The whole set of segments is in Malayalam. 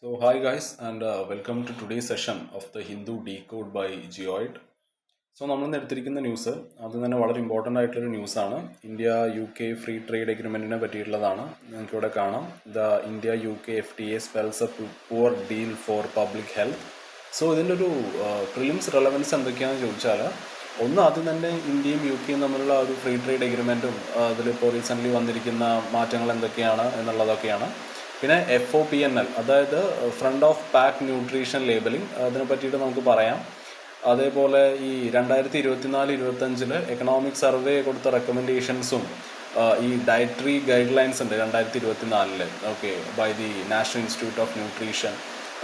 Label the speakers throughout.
Speaker 1: Hi guys, and welcome to today's session of the Hindu Decode by Geoid. നമ്മൾ ഇന്ന് എടുത്തിരിക്കുന്ന ന്യൂസ് അത് തന്നെ വളരെ ഇമ്പോർട്ടൻ്റ് ആയിട്ടുള്ളൊരു ന്യൂസാണ്. India U K free trade എഗ്രിമെൻറ്റിനെ പറ്റിയിട്ടുള്ളതാണ്. നിങ്ങൾക്ക് ഇവിടെ കാണാം, the India U K FTA spells a poor deal for public health. ഇതിൻ്റെ ഒരു പ്രിലിംസ് റെലവൻസ് എന്തൊക്കെയാണെന്ന് ചോദിച്ചാൽ, ഒന്ന് ആദ്യം തന്നെ ഇന്ത്യയും യു കെയും തമ്മിലുള്ള ഒരു ഫ്രീ ട്രേഡ് എഗ്രിമെൻറ്റും അതിലിപ്പോൾ റീസെൻ്റ്ലി വന്നിരിക്കുന്ന മാറ്റങ്ങൾ എന്തൊക്കെയാണ് എന്നുള്ളതൊക്കെയാണ്. പിന്നെ FOPNL, അതായത് front of pack nutrition labelling, അതിനെ പറ്റിയിട്ട് നമുക്ക് പറയാം. അതേപോലെ ഈ 2024-25 എക്കണോമിക് സർവേ കൊടുത്ത റെക്കമെൻഡേഷൻസും ഈ ഡയറ്ററി ഗൈഡ് ലൈൻസ് ഉണ്ട് 2024 okay bye the national institute of nutrition.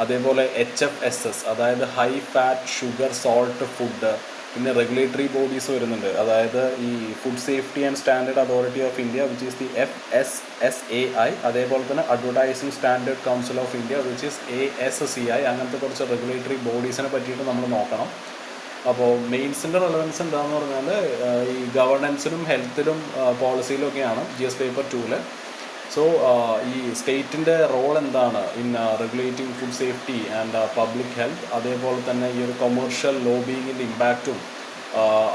Speaker 1: അതേപോലെ HFSS, അതായത് high fat sugar salt food. പിന്നെ റെഗുലേറ്ററി ബോഡീസ് വരുന്നുണ്ട്, അതായത് ഈ food safety and standard authority of India which is the FSSAI. അതേപോലെ തന്നെ advertising standard council of India which is ASCI. അങ്ങനത്തെ കുറച്ച് റെഗുലേറ്ററി ബോഡീസിനെ പറ്റിയിട്ട് നമ്മൾ നോക്കണം. അപ്പോൾ മെയിൻസിൻ്റെ റെലവൻസ് എന്താണെന്ന് പറഞ്ഞാൽ ഈ ഗവർണൻസിലും ഹെൽത്തിലും പോളിസിയിലൊക്കെയാണ് GS പേപ്പർ 2. ഈ സ്റ്റേറ്റിൻ്റെ റോൾ എന്താണ് in regulating food safety and public health. അതേപോലെ തന്നെ ഈ ഒരു കൊമേഴ്ഷ്യൽ ലോബിയിങ്ങിൻ്റെ ഇമ്പാക്റ്റും,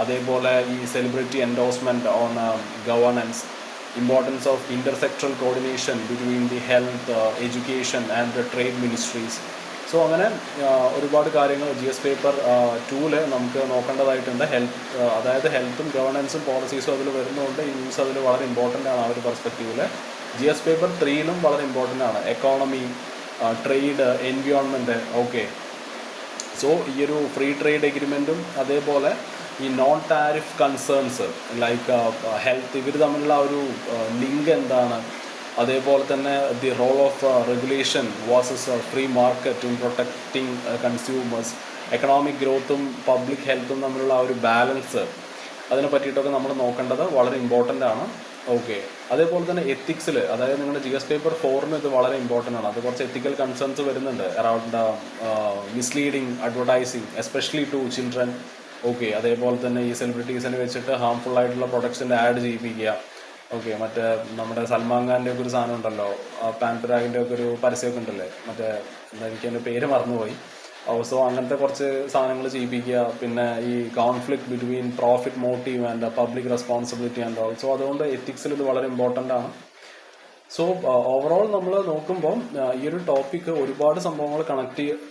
Speaker 1: അതേപോലെ ഈ celebrity endorsement on governance, importance of intersectoral coordination between the health, education and trade ministries. അങ്ങനെ ഒരുപാട് കാര്യങ്ങൾ GS പേപ്പർ 2 നമുക്ക് നോക്കേണ്ടതായിട്ടുണ്ട്. അതായത് ഹെൽത്തും ഗവർണൻസും പോളിസീസും അതിൽ വരുന്നതുകൊണ്ട് ഈ ന്യൂസ് അതിൽ വളരെ ഇമ്പോർട്ടൻ്റ് ആണ്. ആ ഒരു പെർസ്പെക്റ്റീവിൽ GS പേപ്പർ 3 വളരെ ഇമ്പോർട്ടൻ്റ് ആണ്. Economy, trade, environment. ഓക്കെ, ഈ ഒരു ഫ്രീ ട്രേഡ് എഗ്രിമെൻറ്റും അതേപോലെ ഈ non tariff concerns like health, ഇവർ തമ്മിലുള്ള ഒരു ലിങ്ക് എന്താണ്, അതേപോലെ തന്നെ the role of regulation versus free market in protecting consumers, economic ഗ്രോത്തും പബ്ലിക് ഹെൽത്തും തമ്മിലുള്ള ആ ഒരു ബാലൻസ്, അതിനെ പറ്റിയിട്ടൊക്കെ നമ്മൾ നോക്കേണ്ടത് വളരെ ഇമ്പോർട്ടൻ്റ് ആണ്. ഓക്കെ, അതേപോലെ തന്നെ എത്തിക്സിൽ, അതായത് നിങ്ങളുടെ GS പേപ്പർ 4 ഇത് വളരെ ഇമ്പോർട്ടൻ്റ് ആണ്. അത് കുറച്ച് എത്തിക്കൽ കൺസേൺസ് വരുന്നുണ്ട് around misleading advertising especially to children. Okay, അതേപോലെ തന്നെ ഈ സെലിബ്രിറ്റീസിനെ വെച്ചിട്ട് ഹാംഫുൾ ആയിട്ടുള്ള പ്രൊഡക്ട്സിൻ്റെ ആഡ് ചെയ്യിപ്പിക്കുക. ഓക്കെ, മറ്റേ നമ്മുടെ സൽമാൻ ഖാൻ്റെ ഒക്കെ ഒരു സാധനം ഉണ്ടല്ലോ, പാൻപരാഗിൻ്റെ ഒക്കെ ഒരു പരസ്യമൊക്കെ ഉണ്ടല്ലേ, മറ്റേ എന്താ, എനിക്ക് എൻ്റെ പേര് മറന്നുപോയി. അങ്ങനത്തെ കുറച്ച് സാധനങ്ങൾ ചെയ്യിപ്പിക്കുക. പിന്നെ ഈ conflict between profit motive and public responsibility and all. അതുകൊണ്ട് എത്തിക്സിൽ ഇത് വളരെ ഇമ്പോർട്ടൻ്റ് ആണ്. ഓവറോൾ നമ്മൾ നോക്കുമ്പോൾ ഈ ഒരു ടോപ്പിക്ക് ഒരുപാട് സംഭവങ്ങൾ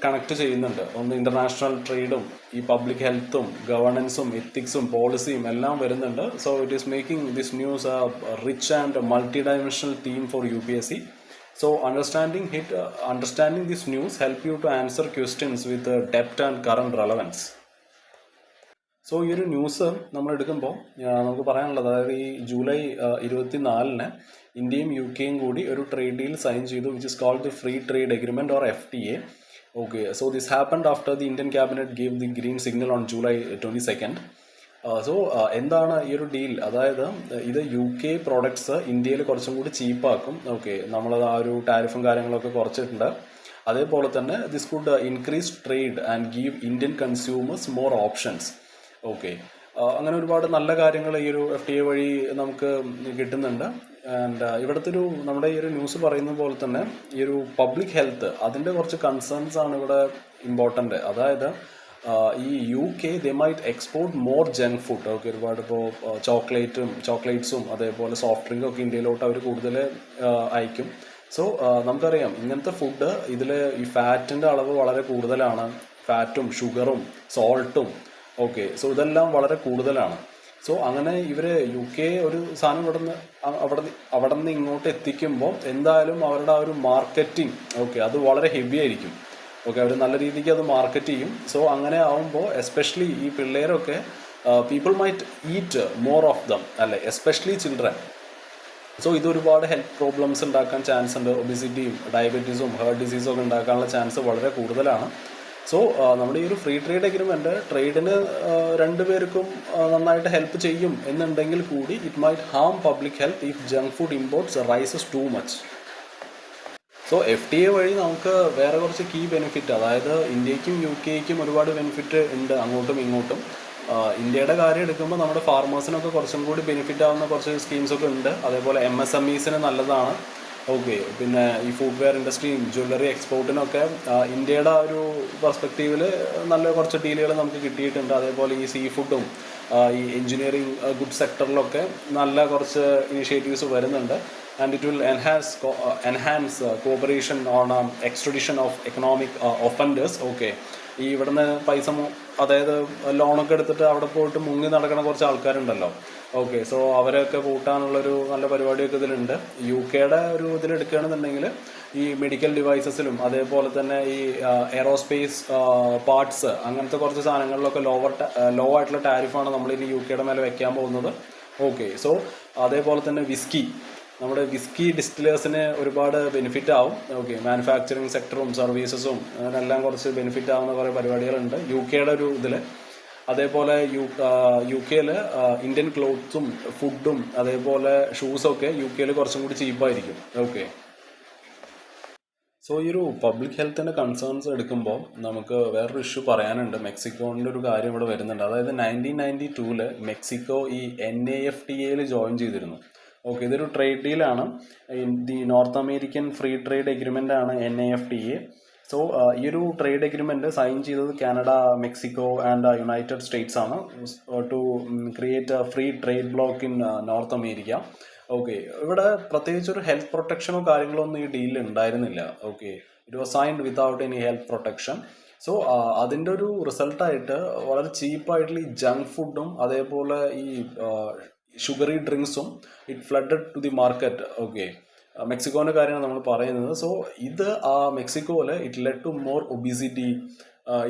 Speaker 1: കണക്ട് ചെയ്യുന്നുണ്ട്. ഒന്ന് ഇന്റർനാഷണൽ ട്രേഡും ഈ പബ്ലിക് ഹെൽത്തും ഗവർണൻസും എത്തിക്സും പോളിസിയും എല്ലാം വരുന്നുണ്ട്. It is making this news A rich and multi dimensional theme for UPSC. Understanding this news help you to answer questions with depth and current relevance. ഈ ഒരു ന്യൂസ് നമ്മൾ എടുക്കുമ്പോൾ നമുക്ക് പറയാനുള്ളത്, അതായത് ഈ ജൂലൈ 24 ഇന്ത്യയും യു കെയും കൂടി ഒരു ട്രേഡ് ഡീൽ സൈൻ ചെയ്തു, which is called the free trade agreement or FTA. Okay, this happened after the Indian cabinet gave the green signal on July 22. എന്താണ് ഈ ഒരു ഡീൽ? അതായത് ഇത് UK പ്രോഡക്ട്സ് ഇന്ത്യയിൽ കുറച്ചും കൂടി ചീപ്പാക്കും. ഓക്കെ, നമ്മളത് ആ ഒരു ടാരിഫും കാര്യങ്ങളൊക്കെ കുറച്ചിട്ടുണ്ട്. അതേപോലെ തന്നെ this could increase trade and give Indian consumers more options. Okay, അങ്ങനെ ഒരുപാട് നല്ല കാര്യങ്ങൾ ഈ ഒരു FTA വഴി നമുക്ക് കിട്ടുന്നുണ്ട്. ആൻഡ് ഇവിടുത്തെ നമ്മുടെ ഈ ഒരു ന്യൂസ് പറയുന്ന പോലെ തന്നെ ഈ ഒരു പബ്ലിക് ഹെൽത്ത്, അതിൻ്റെ കുറച്ച് കൺസേൺസ് ആണ് ഇവിടെ ഇമ്പോർട്ടൻ്റ്. അതായത് ഈ UK they might export more junk food. Okay, ഒരുപാട് ഇപ്പോൾ ചോക്ലേറ്റ്സും അതേപോലെ സോഫ്റ്റ് ഡ്രിങ്കും ഒക്കെ ഇന്ത്യയിലോട്ട് അവർ കൂടുതൽ അയക്കും. നമുക്കറിയാം ഇങ്ങനത്തെ ഫുഡ് ഇതിൽ ഈ ഫാറ്റിൻ്റെ അളവ് വളരെ കൂടുതലാണ്, ഫാറ്റും ഷുഗറും സോൾട്ടും. ഓക്കെ, ഇതെല്ലാം വളരെ കൂടുതലാണ്. അങ്ങനെ ഇവർ UK ഒരു സാധനം അവിടെ നിന്ന് ഇങ്ങോട്ട് എത്തിക്കുമ്പോൾ എന്തായാലും അവരുടെ ആ ഒരു മാർക്കറ്റിംഗ്, ഓക്കെ, അത് വളരെ ഹെവി ആയിരിക്കും. ഓക്കെ, അവർ നല്ല രീതിക്ക് അത് മാർക്കറ്റ് ചെയ്യും. അങ്ങനെ ആവുമ്പോൾ എസ്പെഷ്യലി ഈ പിള്ളേരൊക്കെ people might eat more of them, അല്ലേ, എസ്പെഷ്യലി ചിൽഡ്രൻ. ഇതൊരുപാട് ഹെൽത്ത് പ്രോബ്ലംസ് ഉണ്ടാക്കാൻ ചാൻസ് ഉണ്ട്. ഒബിസിറ്റിയും ഡയബറ്റീസും ഹാർട്ട് ഡിസീസും ഒക്കെ ഉണ്ടാക്കാനുള്ള ചാൻസ് വളരെ കൂടുതലാണ്. നമ്മുടെ ഈ ഒരു ഫ്രീ ട്രേഡ് എഗ്രിമെൻറ്റ് ട്രേഡിന് രണ്ടുപേർക്കും നന്നായിട്ട് ഹെൽപ്പ് ചെയ്യും എന്നുണ്ടെങ്കിൽ കൂടി it might harm public health if junk food imports rises too much. FTA വഴി നമുക്ക് വേറെ കുറച്ച് കീ ബെനിഫിറ്റ്, അതായത് ഇന്ത്യക്കും UK ഒരുപാട് ബെനിഫിറ്റ് ഉണ്ട് അങ്ങോട്ടും ഇങ്ങോട്ടും. ഇന്ത്യയുടെ കാര്യം എടുക്കുമ്പോൾ നമ്മുടെ ഫാർമേഴ്സിനൊക്കെ കുറച്ചും കൂടി ബെനിഫിറ്റ് ആവുന്ന കുറച്ച് സ്കീംസൊക്കെ ഉണ്ട്. അതേപോലെ MSMEസിന് നല്ലതാണ്. ഓക്കെ, പിന്നെ ഈ ഫുഡ്വെയർ ഇൻഡസ്ട്രിയും ജ്വല്ലറി എക്സ്പോർട്ടിനൊക്കെ ഇന്ത്യയുടെ ആ ഒരു പെർസ്പെക്റ്റീവിൽ നല്ല കുറച്ച് ഡീലുകൾ നമുക്ക് കിട്ടിയിട്ടുണ്ട്. അതേപോലെ ഈ സീ ഫുഡും ഈ എഞ്ചിനീയറിംഗ് ഗുഡ് സെക്ടറിലൊക്കെ നല്ല കുറച്ച് ഇനിഷ്യേറ്റീവ്സ് വരുന്നുണ്ട്. And it will enhance corporation on extradition of economic offenders. Okay, ഈ ഇവിടുന്ന് പൈസ അതായത് ലോണൊക്കെ എടുത്തിട്ട് അവിടെ പോയിട്ട് മുങ്ങി നടക്കുന്ന കുറച്ച് ആൾക്കാരുണ്ടല്ലോ. ഓക്കെ, സോ അവരെയൊക്കെ കൂട്ടാനുള്ളൊരു നല്ല പരിപാടിയൊക്കെ ഇതിലുണ്ട്. UK ഒരു ഇതിലെടുക്കുകയാണെന്നുണ്ടെങ്കിൽ ഈ മെഡിക്കൽ ഡിവൈസസിലും അതേപോലെ തന്നെ ഈ എയറോസ്പേസ് പാർട്സ് അങ്ങനത്തെ കുറച്ച് സാധനങ്ങളിലൊക്കെ ലോ ആയിട്ടുള്ള ടാരിഫാണ് നമ്മൾ ഇനി UK മേലെ വെക്കാൻ പോകുന്നത്. ഓക്കെ, സോ അതേപോലെ തന്നെ നമ്മുടെ വിസ്കി ഡിസ്റ്റിലേഴ്സിന് ഒരുപാട് ബെനിഫിറ്റ് ആവും. ഓക്കെ, മാനുഫാക്ചറിങ് സെക്ടറും സർവീസസും അങ്ങനെല്ലാം കുറച്ച് ബെനിഫിറ്റ് ആവുന്ന കുറേ പരിപാടികളുണ്ട് UK ഒരു ഇതിൽ. അതേപോലെ UK ഇന്ത്യൻ ക്ലോത്ത്സും ഫുഡും അതേപോലെ ഷൂസൊക്കെ UK കുറച്ചും കൂടി ചീപ്പായിരിക്കും. ഓക്കെ, സോ ഈ ഒരു പബ്ലിക് ഹെൽത്തിൻ്റെ കൺസേൺസ് എടുക്കുമ്പോൾ നമുക്ക് വേറൊരു ഇഷ്യൂ പറയാനുണ്ട്. മെക്സിക്കോൻ്റെ ഒരു കാര്യം ഇവിടെ വരുന്നുണ്ട്. അതായത് 1992 മെക്സിക്കോ ഈ NAFTA ജോയിൻ ചെയ്തിരുന്നു. ഓക്കെ, ഇതൊരു ട്രേഡ് ഡീലാണ്. The North American free trade agreement ആണ് NAFTA. സോ ഈ ഒരു ട്രേഡ് എഗ്രിമെൻ്റ് സൈൻ ചെയ്തത് Canada, Mexico and United States ആണ് to create a free trade bloc in North America. Okay, ഇവിടെ പ്രത്യേകിച്ച് ഒരു ഹെൽത്ത് പ്രൊട്ടക്ഷനോ കാര്യങ്ങളോ ഒന്നും ഈ ഡീലിൽ ഉണ്ടായിരുന്നില്ല. Okay, it was signed without any health protection. So അതിൻ്റെ ഒരു റിസൾട്ടായിട്ട് വളരെ ചീപ്പായിട്ടുള്ള ഈ ജങ്ക് ഫുഡും അതേപോലെ ഈ ഷുഗറി ഡ്രിങ്ക്സും it flooded to the market. Okay, മെക്സിക്കോൻ്റെ കാര്യമാണ് നമ്മൾ പറയുന്നത്. സോ ഇത് മെക്സിക്കോയിൽ it led to more obesity,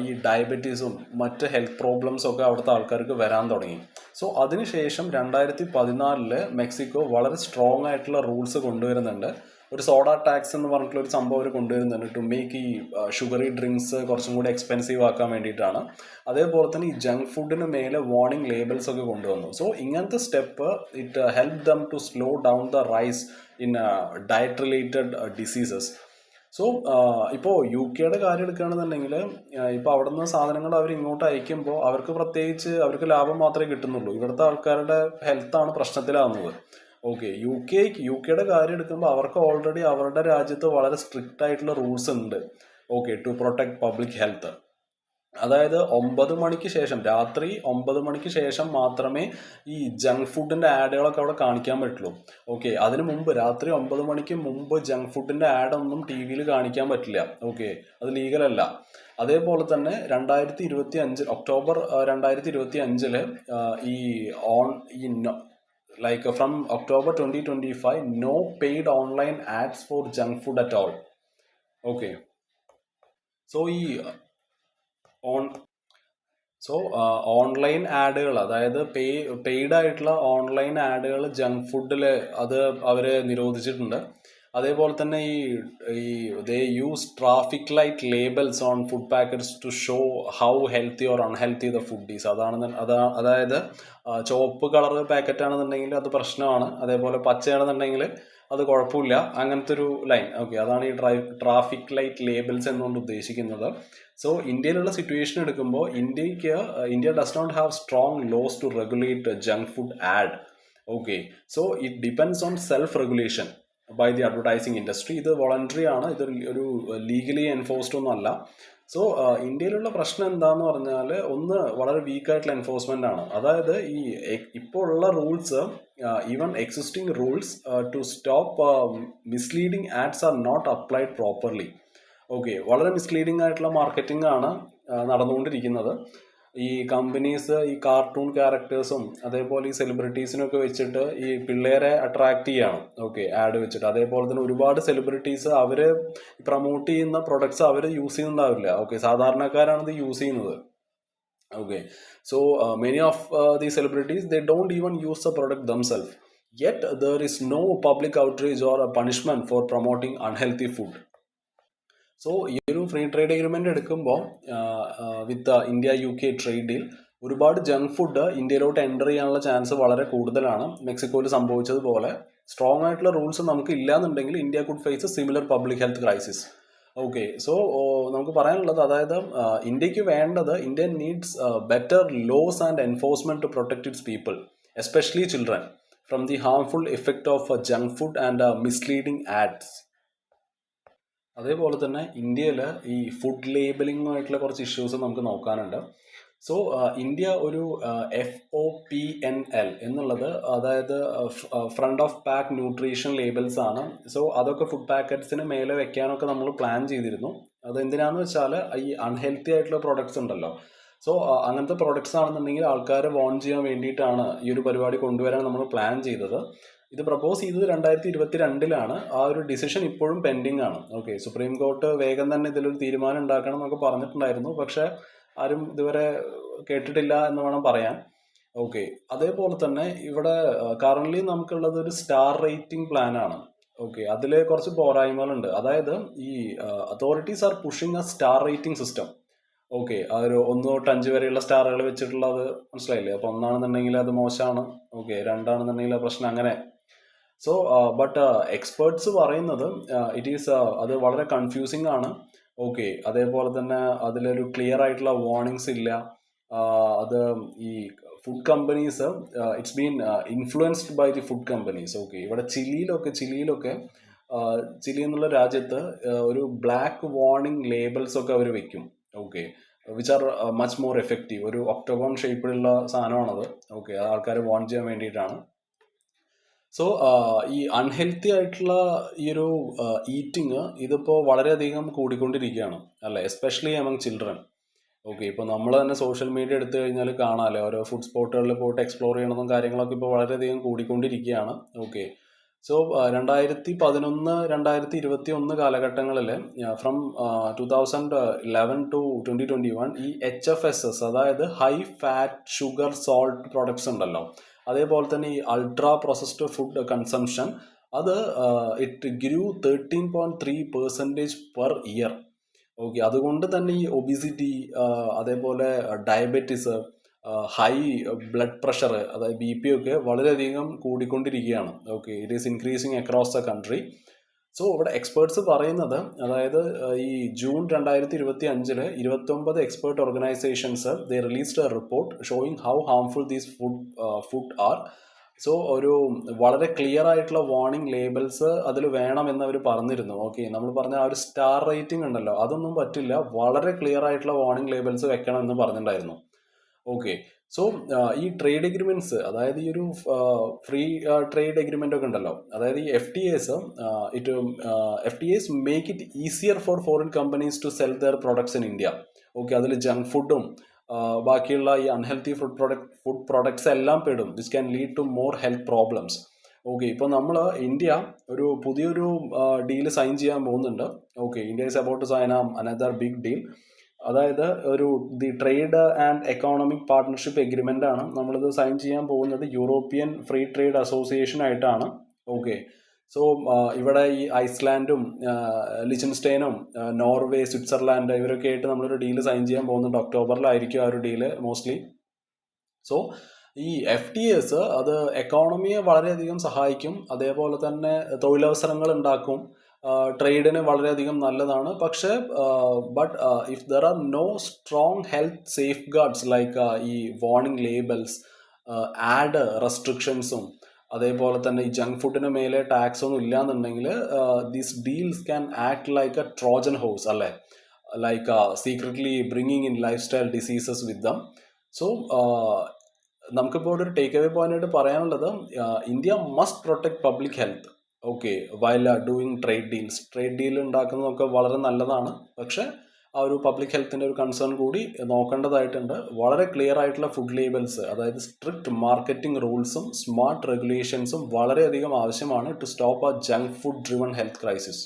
Speaker 1: ഈ ഡയബറ്റീസും മറ്റ് ഹെൽത്ത് പ്രോബ്ലംസും ഒക്കെ അവിടുത്തെ ആൾക്കാർക്ക് വരാൻ തുടങ്ങി. സോ അതിനുശേഷം 2014 മെക്സിക്കോ വളരെ സ്ട്രോങ് ആയിട്ടുള്ള റൂൾസ് കൊണ്ടുവരുന്നുണ്ട്. ഒരു സോഡ ടാക്സ് എന്ന് പറഞ്ഞിട്ടുള്ള ഒരു സംഭവം അവർ കൊണ്ടുവരുന്നുണ്ട് ടു മേക്ക് ഈ ഷുഗറി ഡ്രിങ്ക്സ് കുറച്ചും കൂടി എക്സ്പെൻസീവ് ആക്കാൻ വേണ്ടിയിട്ടാണ്. അതേപോലെ തന്നെ ഈ ജങ്ക് ഫുഡിന് മേലെ വാർണിംഗ് ലേബൽസ് ഒക്കെ കൊണ്ടുവന്നു. സോ ഇങ്ങനത്തെ step it help them to slow down the rise in diet related diseases. So ഇപ്പോൾ UK കാര്യം എടുക്കുകയാണെന്നുണ്ടെങ്കിൽ ഇപ്പോൾ അവിടെ നിന്ന് സാധനങ്ങൾ അവർ ഇങ്ങോട്ട് അയക്കുമ്പോൾ അവർക്ക് ലാഭം മാത്രമേ കിട്ടുന്നുള്ളൂ. ഇവിടുത്തെ ആൾക്കാരുടെ ഹെൽത്താണ് പ്രശ്നത്തിലാവുന്നത്. ഓക്കെ, UK കാര്യം എടുക്കുമ്പോൾ അവർക്ക് ഓൾറെഡി അവരുടെ രാജ്യത്ത് വളരെ സ്ട്രിക്റ്റ് ആയിട്ടുള്ള റൂൾസ് ഉണ്ട്. Okay, to protect public health. അതായത് രാത്രി 9 മണിക്ക് ശേഷം മാത്രമേ ഈ ജങ്ക് ഫുഡിൻ്റെ ആഡുകളൊക്കെ അവിടെ കാണിക്കാൻ പറ്റുള്ളൂ. ഓക്കെ, അതിന് മുമ്പ് രാത്രി 9 മണിക്ക് മുമ്പ് ജങ്ക് ഫുഡിൻ്റെ ആഡൊന്നും TV കാണിക്കാൻ പറ്റില്ല. ഓക്കെ, അത് ലീഗലല്ല. അതേപോലെ തന്നെ October 2025 from October 2025 no paid online ads for junk food at all. Okay, so online ആഡുകൾ, അതായത് പെയ്ഡ് ആയിട്ടുള്ള ഓൺലൈൻ ആഡുകൾ ജങ്ക് ഫുഡിൽ അത് അവർ നിരോധിച്ചിട്ടുണ്ട്. അതേപോലെ തന്നെ they use traffic light labels on food packets to show how healthy or unhealthy the food is. അതായത് ചുവപ്പ് കളർ പാക്കറ്റ് ആണെന്നുണ്ടെങ്കിൽ അത് പ്രശ്നമാണ്, അതേപോലെ പച്ചയാണെന്നുണ്ടെങ്കിൽ അത് കുഴപ്പമില്ല, അങ്ങനത്തെ ഒരു ലൈൻ. ഓക്കെ, അതാണ് ഈ ട്രാഫിക് ലൈറ്റ് ലേബൽസ് എന്നുകൊണ്ട് ഉദ്ദേശിക്കുന്നത്. സോ ഇന്ത്യയിലുള്ള സിറ്റുവേഷൻ എടുക്കുമ്പോൾ India does not have strong laws to regulate junk food ad. Okay, so it depends on self regulation by the advertising industry. ഇത് വോളണ്ടറി ആണ്, ഇത് ഒരു ലീഗലി എൻഫോഴ്സ്ഡ് ഒന്നും അല്ല. സോ ഇന്ത്യയിലുള്ള പ്രശ്നം എന്താന്ന് പറഞ്ഞാൽ ഒന്ന് വളരെ വീക്കായിട്ടുള്ള എൻഫോഴ്സ്മെന്റ് ആണ്. അതായത് ഇപ്പോൾ ഉള്ള rules, even existing rules to stop misleading ads are not applied properly. Okay, വളരെ മിസ്ലീഡിംഗ് ആയിട്ടുള്ള മാർക്കറ്റിംഗ് ആണ് നടന്നുകൊണ്ടിരിക്കുന്നത്. ഈ കമ്പനീസ് ഈ കാർട്ടൂൺ ക്യാരക്ടേഴ്സും അതേപോലെ ഈ സെലിബ്രിറ്റീസിനൊക്കെ വെച്ചിട്ട് ഈ പിള്ളേരെ അട്രാക്ട് ചെയ്യാണ്. ഓക്കെ, ആഡ് വെച്ചിട്ട്. അതേപോലെ തന്നെ ഒരുപാട് സെലിബ്രിറ്റീസ് അവർ പ്രൊമോട്ട് ചെയ്യുന്ന പ്രൊഡക്ട്സ് അവർ യൂസ് ചെയ്യുന്നുണ്ടാവില്ല. ഓക്കെ, സാധാരണക്കാരാണ് ഇത് യൂസ് ചെയ്യുന്നത്. Okay, so many of the celebrities they don't even use the product themselves, yet there is no public outreach or punishment for promoting unhealthy food. So ഈ ഒരു ഫ്രീ ട്രേഡ് എഗ്രിമെൻ്റ് എടുക്കുമ്പോൾ with India UK trade deal ഒരുപാട് ജങ്ക് ഫുഡ് ഇന്ത്യയിലോട്ട് എൻ്റർ ചെയ്യാനുള്ള ചാൻസ് വളരെ കൂടുതലാണ്. മെക്സിക്കോയിൽ സംഭവിച്ചതുപോലെ സ്ട്രോങ് ആയിട്ടുള്ള റൂൾസ് നമുക്ക് ഇല്ലാന്നുണ്ടെങ്കിൽ India could face similar public health crisis. Okay, so നമുക്ക് പറയാനുള്ളത്, അതായത് ഇന്ത്യക്ക് വേണ്ടത്, India needs better laws and enforcement to protect its people, especially children. From the harmful effect of junk food and misleading ads. അതേപോലെ തന്നെ ഇന്ത്യയിൽ ഈ ഫുഡ് ലേബലിംഗുമായിട്ടുള്ള കുറച്ച് ഇഷ്യൂസ് നമുക്ക് നോക്കാനുണ്ട്. സോ ഇന്ത്യ ഒരു FOPNL എന്നുള്ളത്, അതായത് front of pack nutrition labels ആണ്. സോ അതൊക്കെ ഫുഡ് പാക്കറ്റ്സിന് മേലെ വെക്കാനൊക്കെ നമ്മൾ പ്ലാൻ ചെയ്തിരുന്നു. അതെന്തിനാന്ന് വെച്ചാൽ ഈ അൺഹെൽത്തി ആയിട്ടുള്ള പ്രോഡക്ട്സ് ഉണ്ടല്ലോ, സോ അങ്ങനത്തെ പ്രോഡക്ട്സ് ആണെന്നുണ്ടെങ്കിൽ ആൾക്കാരെ വാൺ ചെയ്യാൻ വേണ്ടിയിട്ടാണ് ഈ ഒരു പരിപാടി കൊണ്ടുവരാൻ നമ്മൾ പ്ലാൻ ചെയ്തത്. ഇത് പ്രപ്പോസ് ചെയ്തത് 2022 ആ ഒരു ഡിസിഷൻ ഇപ്പോഴും പെൻഡിങ് ആണ്. ഓക്കെ, സുപ്രീം കോർട്ട് വേഗം തന്നെ ഇതിലൊരു തീരുമാനം ഉണ്ടാക്കണം എന്നൊക്കെ പറഞ്ഞിട്ടുണ്ടായിരുന്നു, പക്ഷെ ആരും ഇതുവരെ കേട്ടിട്ടില്ല എന്ന് വേണം പറയാൻ. ഓക്കെ, അതേപോലെ തന്നെ ഇവിടെ കറന്റ് നമുക്കുള്ളത് ഒരു സ്റ്റാർ റേറ്റിംഗ് പ്ലാൻ ആണ്. ഓക്കെ, അതിൽ കുറച്ച് പോരായ്മകളുണ്ട്. അതായത് ഈ authorities are pushing a star rating system. Okay, ആ ഒരു 1 തൊട്ട് 5 വരെയുള്ള സ്റ്റാറുകൾ വെച്ചിട്ടുള്ളത് മനസ്സിലായില്ലേ? അപ്പോൾ 1 അത് മോശമാണ്, ഓക്കെ, 2 പ്രശ്നം, അങ്ങനെ. സോ ബട്ട് എക്സ്പേർട്സ് പറയുന്നത് അത് വളരെ കൺഫ്യൂസിങ് ആണ്. ഓക്കെ, അതേപോലെ തന്നെ അതിലൊരു ക്ലിയർ ആയിട്ടുള്ള വാർണിങ്സ് ഇല്ല. അത് ഈ food companies, it's been influenced by the food companies. Okay, ഇവിടെ ചിലിയിലൊക്കെ ചിലി എന്നുള്ള രാജ്യത്ത് ഒരു ബ്ലാക്ക് വാർണിംഗ് ലേബിൾസ് ഒക്കെ അവർ വെക്കും. Okay, which are much more effective. ഒരു ഒക്ടഗോൺ ഷേപ്പിലുള്ള സാധനമാണത്. ഓക്കെ, ആൾക്കാരെ വാൺ ചെയ്യാൻ വേണ്ടിയിട്ടാണ്. സോ ഈ അൺഹെൽത്തി ആയിട്ടുള്ള ഈ ഒരു ഈറ്റിങ് ഇതിപ്പോൾ വളരെയധികം കൂടിക്കൊണ്ടിരിക്കുകയാണ്, അല്ലേ? Especially among children. ഓക്കെ, ഇപ്പോൾ നമ്മൾ തന്നെ സോഷ്യൽ മീഡിയ എടുത്തു കഴിഞ്ഞാൽ കാണാമല്ലോ, ഓരോ ഫുഡ് സ്പോട്ടുകളിൽ പോയിട്ട് എക്സ്പ്ലോർ ചെയ്യണമെന്നും കാര്യങ്ങളൊക്കെ ഇപ്പോൾ വളരെയധികം കൂടിക്കൊണ്ടിരിക്കുകയാണ്. ഓക്കെ, സോ 2011, 2021 കാലഘട്ടങ്ങളിൽ ഫ്രം 2011 to 2021 ഈ HFSS, അതായത് high fat sugar salt products ഉണ്ടല്ലോ, അതേപോലെ തന്നെ ഈ അൾട്രാ പ്രോസസ്ഡ് ഫുഡ് കൺസംഷൻ, അത് it grew 13.3% per year. Okay, അതുകൊണ്ട് തന്നെ ഈ ഒബിസിറ്റി, അതേപോലെ ഡയബറ്റിസ്, ഹൈ ബ്ലഡ് പ്രഷർ, അതായത് BP ഒക്കെ വളരെയധികം കൂടിക്കൊണ്ടിരിക്കുകയാണ്. Okay, it is increasing across the country. So ഇവിടെ എക്സ്പേർട്സ് പറയുന്നത്, അതായത് ഈ June 2025 29 expert organisations they released a report showing how harmful these food are. So ഒരു വളരെ ക്ലിയർ ആയിട്ടുള്ള വാർണിംഗ് ലേബിൾസ് അതിൽ വേണമെന്ന് അവർ പറഞ്ഞിരുന്നു. ഓക്കെ, നമ്മൾ പറഞ്ഞ ആ ഒരു സ്റ്റാർ റേറ്റിംഗ് ഉണ്ടല്ലോ, അതൊന്നും പറ്റില്ല, വളരെ ക്ലിയർ ആയിട്ടുള്ള വാർണിംഗ് ലേബിൾസ് വെക്കണം എന്ന് പറഞ്ഞിട്ടുണ്ടായിരുന്നു. ഓക്കെ, സോ ഈ ട്രേഡ് എഗ്രിമെന്റ്സ്, അതായത് ഈ ഒരു ഫ്രീ ട്രേഡ് എഗ്രിമെന്റ് ഒക്കെ ഉണ്ടല്ലോ, അതായത് ഈ FTAs make it easier for foreign companies to sell their products in India. Okay, അതിൽ ജങ്ക് ഫുഡും ബാക്കിയുള്ള ഈ അൺഹെൽത്തി ഫുഡ് പ്രൊഡക്ട്സ് എല്ലാം പെടും, which can lead to more health problems. Okay, ഇപ്പോൾ നമ്മൾ ഇന്ത്യ ഒരു പുതിയൊരു ഡീല് സൈൻ ചെയ്യാൻ പോകുന്നുണ്ട്. Okay, India is about to sign another big deal. അതായത് the trade and economic partnership agreement ആണ് നമ്മളിത് സൈൻ ചെയ്യാൻ പോകുന്നത് യൂറോപ്യൻ ഫ്രീ ട്രേഡ് അസോസിയേഷൻ ആയിട്ടാണ്. ഓക്കെ, സോ ഇവിടെ ഈ ഐസ്ലാൻഡും ലിച്ചൻസ്റ്റൈനും നോർവേ, സ്വിറ്റ്സർലാൻഡ് ഇവരൊക്കെ ആയിട്ട് നമ്മളൊരു ഡീല് സൈൻ ചെയ്യാൻ പോകുന്നുണ്ട്. ഒക്ടോബറിലായിരിക്കും ആ ഒരു ഡീല് മോസ്റ്റ്ലി. സോ ഈ FTAs അത് എക്കോണമിയെ വളരെയധികം സഹായിക്കും, അതേപോലെ തന്നെ തൊഴിലവസരങ്ങൾ ഉണ്ടാക്കും, ട്രേഡിന് വളരെയധികം നല്ലതാണ്. പക്ഷേ but if there are no strong health safeguards like ഈ വാർണിംഗ് ലേബിൾസ്, ആഡ് റെസ്ട്രിക്ഷൻസും, അതേപോലെ തന്നെ ഈ ജങ്ക് ഫുഡിന് മേലെ ടാക്സ് ഒന്നും ഇല്ലാന്നുണ്ടെങ്കിൽ these deals can act like a Trojan horse, അല്ലേ? Like secretly bringing in lifestyle diseases with them. So നമുക്കിപ്പോൾ ഒരു ടേക്ക് അവേ പോയിന്റ് ആയിട്ട് പറയാനുള്ളത്, India must protect public health. Okay, while doing trade deal ഉണ്ടാക്കുന്നതൊക്കെ വളരെ നല്ലതാണ്, പക്ഷെ ആ ഒരു പബ്ലിക് ഹെൽത്തിൻ്റെ ഒരു കൺസേൺ കൂടി നോക്കേണ്ടതായിട്ടുണ്ട്. വളരെ ക്ലിയർ ആയിട്ടുള്ള ഫുഡ് ലേബിൾസ്, അതായത് സ്ട്രിക്റ്റ് മാർക്കറ്റിംഗ് റൂൾസും സ്മാർട്ട് റെഗുലേഷൻസും വളരെയധികം ആവശ്യമാണ് to stop a junk food driven health crisis.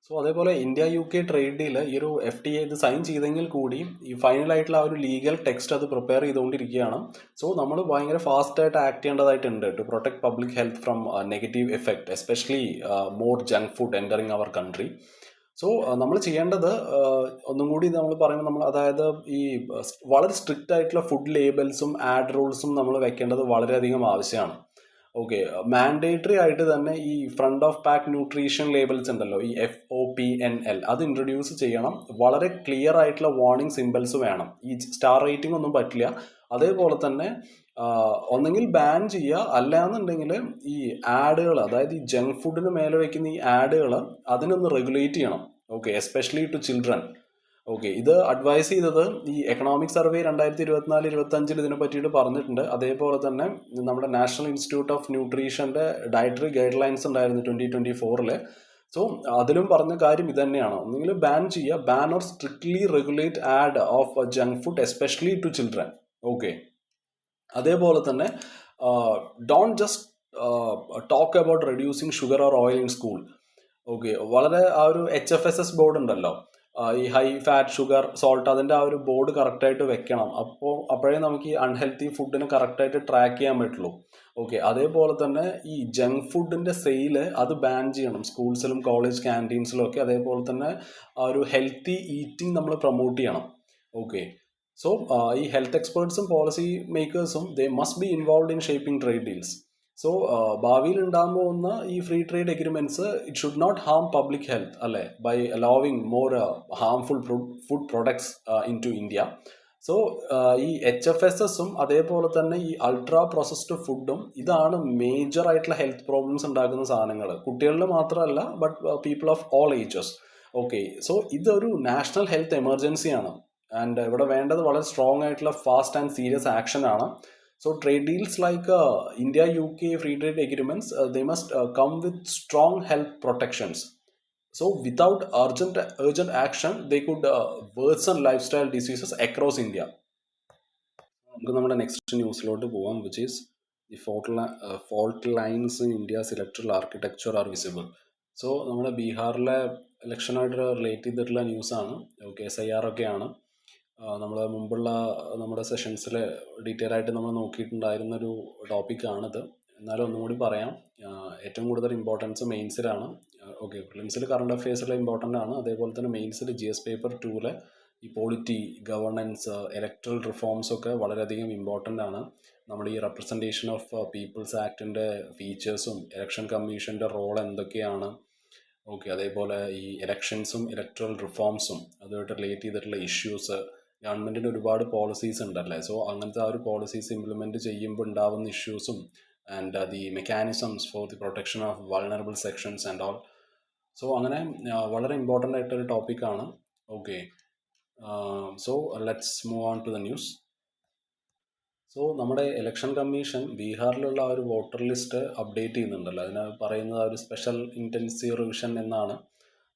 Speaker 1: So അതേപോലെ ഇന്ത്യ UK ട്രേഡ് ഡീൽ ഈ ഒരു FTA ഇത് സൈൻ ചെയ്തെങ്കിൽ കൂടി ഈ ഫൈനലായിട്ടുള്ള ആ ഒരു ലീഗൽ ടെക്സ്റ്റ് അത് പ്രിപ്പയർ ചെയ്തുകൊണ്ടിരിക്കുകയാണ്. സോ നമ്മൾ ഭയങ്കര ഫാസ്റ്റായിട്ട് ആക്ട് ചെയ്യേണ്ടതായിട്ടുണ്ട് to protect public health from negative effect, especially more junk food entering our country. So നമ്മൾ ചെയ്യേണ്ടത് ഒന്നും കൂടി നമ്മൾ പറയുമ്പോൾ നമ്മൾ, അതായത് ഈ വളരെ സ്ട്രിക്റ്റ് ആയിട്ടുള്ള ഫുഡ് ലേബിൾസും ആഡ് റൂൾസും നമ്മൾ വെക്കേണ്ടത് വളരെയധികം ആവശ്യമാണ്. ഓക്കെ, മാൻഡേറ്ററി ആയിട്ട് തന്നെ ഈ front of pack nutrition labels ഉണ്ടല്ലോ, ഈ FOPNL, അത് ഇൻട്രൊഡ്യൂസ് ചെയ്യണം. വളരെ ക്ലിയർ ആയിട്ടുള്ള വാർണിംഗ് സിമ്പിൾസ് വേണം. ഈ സ്റ്റാർ റേറ്റിംഗ് ഒന്നും പറ്റില്ല. അതേപോലെ തന്നെ ഒന്നെങ്കിൽ ബാൻ ചെയ്യുക, അല്ലാന്നുണ്ടെങ്കിൽ ഈ ആഡുകൾ, അതായത് ഈ ജങ്ക് ഫുഡിന് മേലെ വയ്ക്കുന്ന ഈ ആഡുകൾ അതിനൊന്ന് റെഗുലേറ്റ് ചെയ്യണം. Okay, especially to children. Okay, ഇത് അഡ്വൈസ് ചെയ്തത് ഈ എക്കണോമിക് സർവേ 2024-25 ഇതിനെ പറ്റിയിട്ട് പറഞ്ഞിട്ടുണ്ട്. അതേപോലെ തന്നെ നമ്മുടെ നാഷണൽ ഇൻസ്റ്റിറ്റ്യൂട്ട് ഓഫ് ന്യൂട്രീഷന്റെ ഡയറ്ററി ഗൈഡ് ലൈൻസ് ഉണ്ടായിരുന്നു 2024. സോ അതിലും പറഞ്ഞ കാര്യം ഇത് തന്നെയാണ്. ഒന്നെങ്കിൽ ബാൻ ചെയ്യുക, ban or strictly regulate ad of junk food especially to children. Okay, അതേപോലെ തന്നെ don't just talk about reducing sugar or oil in school. Okay, വളരെ ആ ഒരു HFSS ബോർഡ് ഉണ്ടല്ലോ, ഈ ഹൈ ഫാറ്റ് ഷുഗർ സോൾട്ട്, അതിൻ്റെ ആ ഒരു ബോർഡ് കറക്റ്റായിട്ട് വെക്കണം. അപ്പോഴേ നമുക്ക് ഈ അൺഹെൽത്തി ഫുഡിനെ കറക്റ്റായിട്ട് ട്രാക്ക് ചെയ്യാൻ പറ്റുള്ളൂ. ഓക്കെ, അതേപോലെ തന്നെ ഈ ജങ്ക് ഫുഡിൻ്റെ സെയില് അത് ബാൻ ചെയ്യണം സ്കൂൾസിലും കോളേജ് ക്യാൻറ്റീൻസിലും ഒക്കെ. അതേപോലെ തന്നെ ആ ഒരു ഹെൽത്തി ഈറ്റിംഗ് നമ്മൾ പ്രൊമോട്ട് ചെയ്യണം. ഓക്കെ, സോ ഈ ഹെൽത്ത് എക്സ്പേർട്സും പോളിസി മേക്കേഴ്സും they must be involve in shaping trade deals. So ഭാവിയിൽ ഉണ്ടാകാൻ പോകുന്ന ഈ free trade agreements it should not harm public health, അല്ലെ, by allowing more harmful food products into India. So ഈ HFSSും അതേപോലെ തന്നെ ഈ അൾട്രാ പ്രോസസ്ഡ് ഫുഡും ഇതാണ് മേജർ ആയിട്ടുള്ള ഹെൽത്ത് പ്രോബ്ലംസ് ഉണ്ടാക്കുന്ന സാധനങ്ങൾ. കുട്ടികളിൽ മാത്രമല്ല, but people of all ages. Okay, so ഇതൊരു നാഷണൽ ഹെൽത്ത് എമർജൻസിയാണ്. ആൻഡ് ഇവിടെ വേണ്ടത് വളരെ സ്ട്രോങ് ആയിട്ടുള്ള ഫാസ്റ്റ് ആൻഡ് സീരിയസ് ആക്ഷൻ ആണ്. So trade deals like India-UK free trade agreements, they must come with strong health protections. So without urgent action, they could worsen lifestyle diseases across India. നമുക്ക് നമ്മുടെ നെക്സ്റ്റ് ന്യൂസിലോട്ട് പോവാം, which is the fault lines in India's electoral architecture R visible. So നമ്മുടെ ബീഹാറിലെ ഇലക്ഷനായിട്ട് റിലേറ്റ് ചെയ്തിട്ടുള്ള ന്യൂസാണ്. ഓക്കെ, SIR ഒക്കെയാണ്. നമ്മൾ മുമ്പുള്ള നമ്മുടെ സെഷൻസിൽ ഡീറ്റെയിൽ ആയിട്ട് നമ്മൾ നോക്കിയിട്ടുണ്ടായിരുന്നൊരു ടോപ്പിക്കാണിത്. എന്നാലും ഒന്നും കൂടി പറയാം. ഏറ്റവും കൂടുതൽ ഇമ്പോർട്ടൻസ് മെയിൻസിലാണ്. ഓക്കെ, പ്രിലിംസിൽ കറണ്ട് അഫെയർസിൽ ഇമ്പോർട്ടൻ്റ് ആണ്. അതേപോലെ തന്നെ മെയിൻസിൽ GS പേപ്പർ 2 ഈ പോളിറ്റി, ഗവർണൻസ്, ഇലക്ട്രൽ റിഫോംസ് ഒക്കെ വളരെയധികം ഇമ്പോർട്ടൻ്റ് ആണ്. നമ്മുടെ ഈ റെപ്രസെൻറ്റേഷൻ ഓഫ് പീപ്പിൾസ് ആക്ടിൻ്റെ ഫീച്ചേഴ്സും ഇലക്ഷൻ കമ്മീഷൻ്റെ റോൾ എന്തൊക്കെയാണ്, ഓക്കെ, അതേപോലെ ഈ ഇലക്ഷൻസും ഇലക്ട്രൽ റിഫോംസും അതുമായിട്ട് റിലേറ്റ് ചെയ്തിട്ടുള്ള ഇഷ്യൂസ്, ഗവൺമെൻറ്റിന് ഒരുപാട് പോളിസീസ് ഉണ്ടല്ലേ. സോ അങ്ങനത്തെ ആ ഒരു പോളിസീസ് ഇംപ്ലിമെൻറ്റ് ചെയ്യുമ്പോൾ ഉണ്ടാവുന്ന ഇഷ്യൂസും and the mechanisms for the protection of vulnerable sections and all. So അങ്ങനെ വളരെ ഇമ്പോർട്ടൻ്റ് ആയിട്ടൊരു ടോപ്പിക്കാണ്. Okay, so let's move on to the news. So നമ്മുടെ ഇലക്ഷൻ കമ്മീഷൻ ബീഹാറിലുള്ള ആ ഒരു വോട്ടർ ലിസ്റ്റ് അപ്ഡേറ്റ് ചെയ്യുന്നുണ്ടല്ലോ, അതിന് പറയുന്നത് ആ ഒരു സ്പെഷ്യൽ ഇൻറ്റൻസീവ് റിവിഷൻ എന്നാണ്.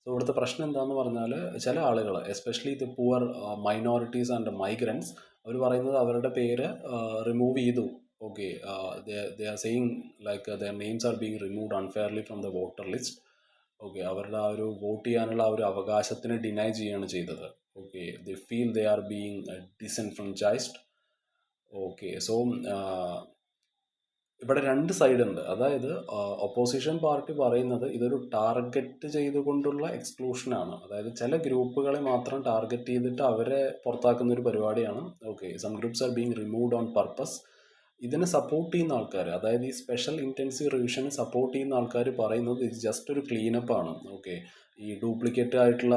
Speaker 1: സോ ഇവിടുത്തെ പ്രശ്നം എന്താണെന്ന് പറഞ്ഞാൽ, ചില ആളുകൾ especially the poor minorities and migrants, അവർ പറയുന്നത് അവരുടെ പേര് റിമൂവ് ചെയ്തു. Okay, they are saying like their names are being removed unfairly from the voter list. Okay, അവരുടെ ആ ഒരു വോട്ട് ചെയ്യാനുള്ള ആ ഒരു അവകാശത്തിന് ഡിനൈ ചെയ്യുകയാണ് ചെയ്തത്. Okay, they feel they are being disenfranchised. Okay, so ഇവിടെ രണ്ട് സൈഡ് ഉണ്ട്. അതായത് ഒപ്പോസിഷൻ പാർട്ടി പറയുന്നത് ഇതൊരു ടാർഗറ്റ് ചെയ്തുകൊണ്ടുള്ള എക്സ്ക്ലൂഷനാണ്. അതായത് ചില ഗ്രൂപ്പുകളെ മാത്രം ടാർഗറ്റ് ചെയ്തിട്ട് അവരെ പുറത്താക്കുന്ന ഒരു പരിപാടിയാണ്. Okay, some groups are being removed on purpose. ഇതിനെ സപ്പോർട്ട് ചെയ്യുന്ന ആൾക്കാർ, അതായത് ഈ സ്പെഷ്യൽ ഇൻറ്റൻസീവ് റിവിഷനെ സപ്പോർട്ട് ചെയ്യുന്ന ആൾക്കാർ പറയുന്നത് ഇത് ജസ്റ്റ് ഒരു ക്ലീനപ്പ് ആണ്. ഓക്കെ, ഈ ഡ്യൂപ്ലിക്കേറ്റ് ആയിട്ടുള്ള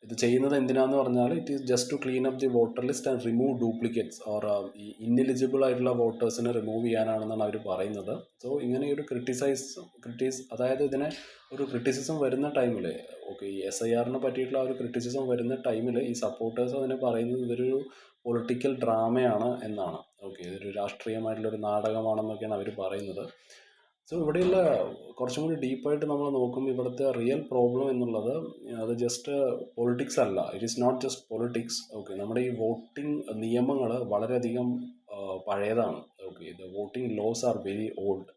Speaker 1: ഇത് ചെയ്യുന്നത് എന്തിനാന്ന് പറഞ്ഞാൽ it is just to clean up the voter list and remove duplicates or ഈ ഇന്നെലിജിബിൾ ആയിട്ടുള്ള വോട്ടേഴ്സിനെ റിമൂവ് ചെയ്യാനാണെന്നാണ് അവർ പറയുന്നത്. സോ ഇങ്ങനെ ഒരു അതായത് ഇതിനെ ഒരു ക്രിറ്റിസിസം വരുന്ന ടൈമിൽ, ഓക്കെ, ഈ SIRനെ പറ്റിയിട്ടുള്ള ഒരു ക്രിറ്റിസിസം വരുന്ന ടൈമിൽ ഈ സപ്പോർട്ടേഴ്സ് അതിനെ പറയുന്നത് ഇതൊരു പൊളിറ്റിക്കൽ ഡ്രാമയാണ് എന്നാണ്. ഓക്കെ, ഇതൊരു രാഷ്ട്രീയമായിട്ടുള്ളൊരു നാടകമാണെന്നൊക്കെയാണ് അവർ പറയുന്നത്. സോ ഇവിടെയുള്ള കുറച്ചും കൂടി ഡീപ്പായിട്ട് നമ്മൾ നോക്കുമ്പോൾ ഇവിടുത്തെ റിയൽ പ്രോബ്ലം എന്നുള്ളത് അത് ജസ്റ്റ് പൊളിറ്റിക്സ് അല്ല. It is not just politics. Okay, നമ്മുടെ ഈ വോട്ടിംഗ് നിയമങ്ങൾ വളരെയധികം പഴയതാണ്. Okay, the voting laws are very old.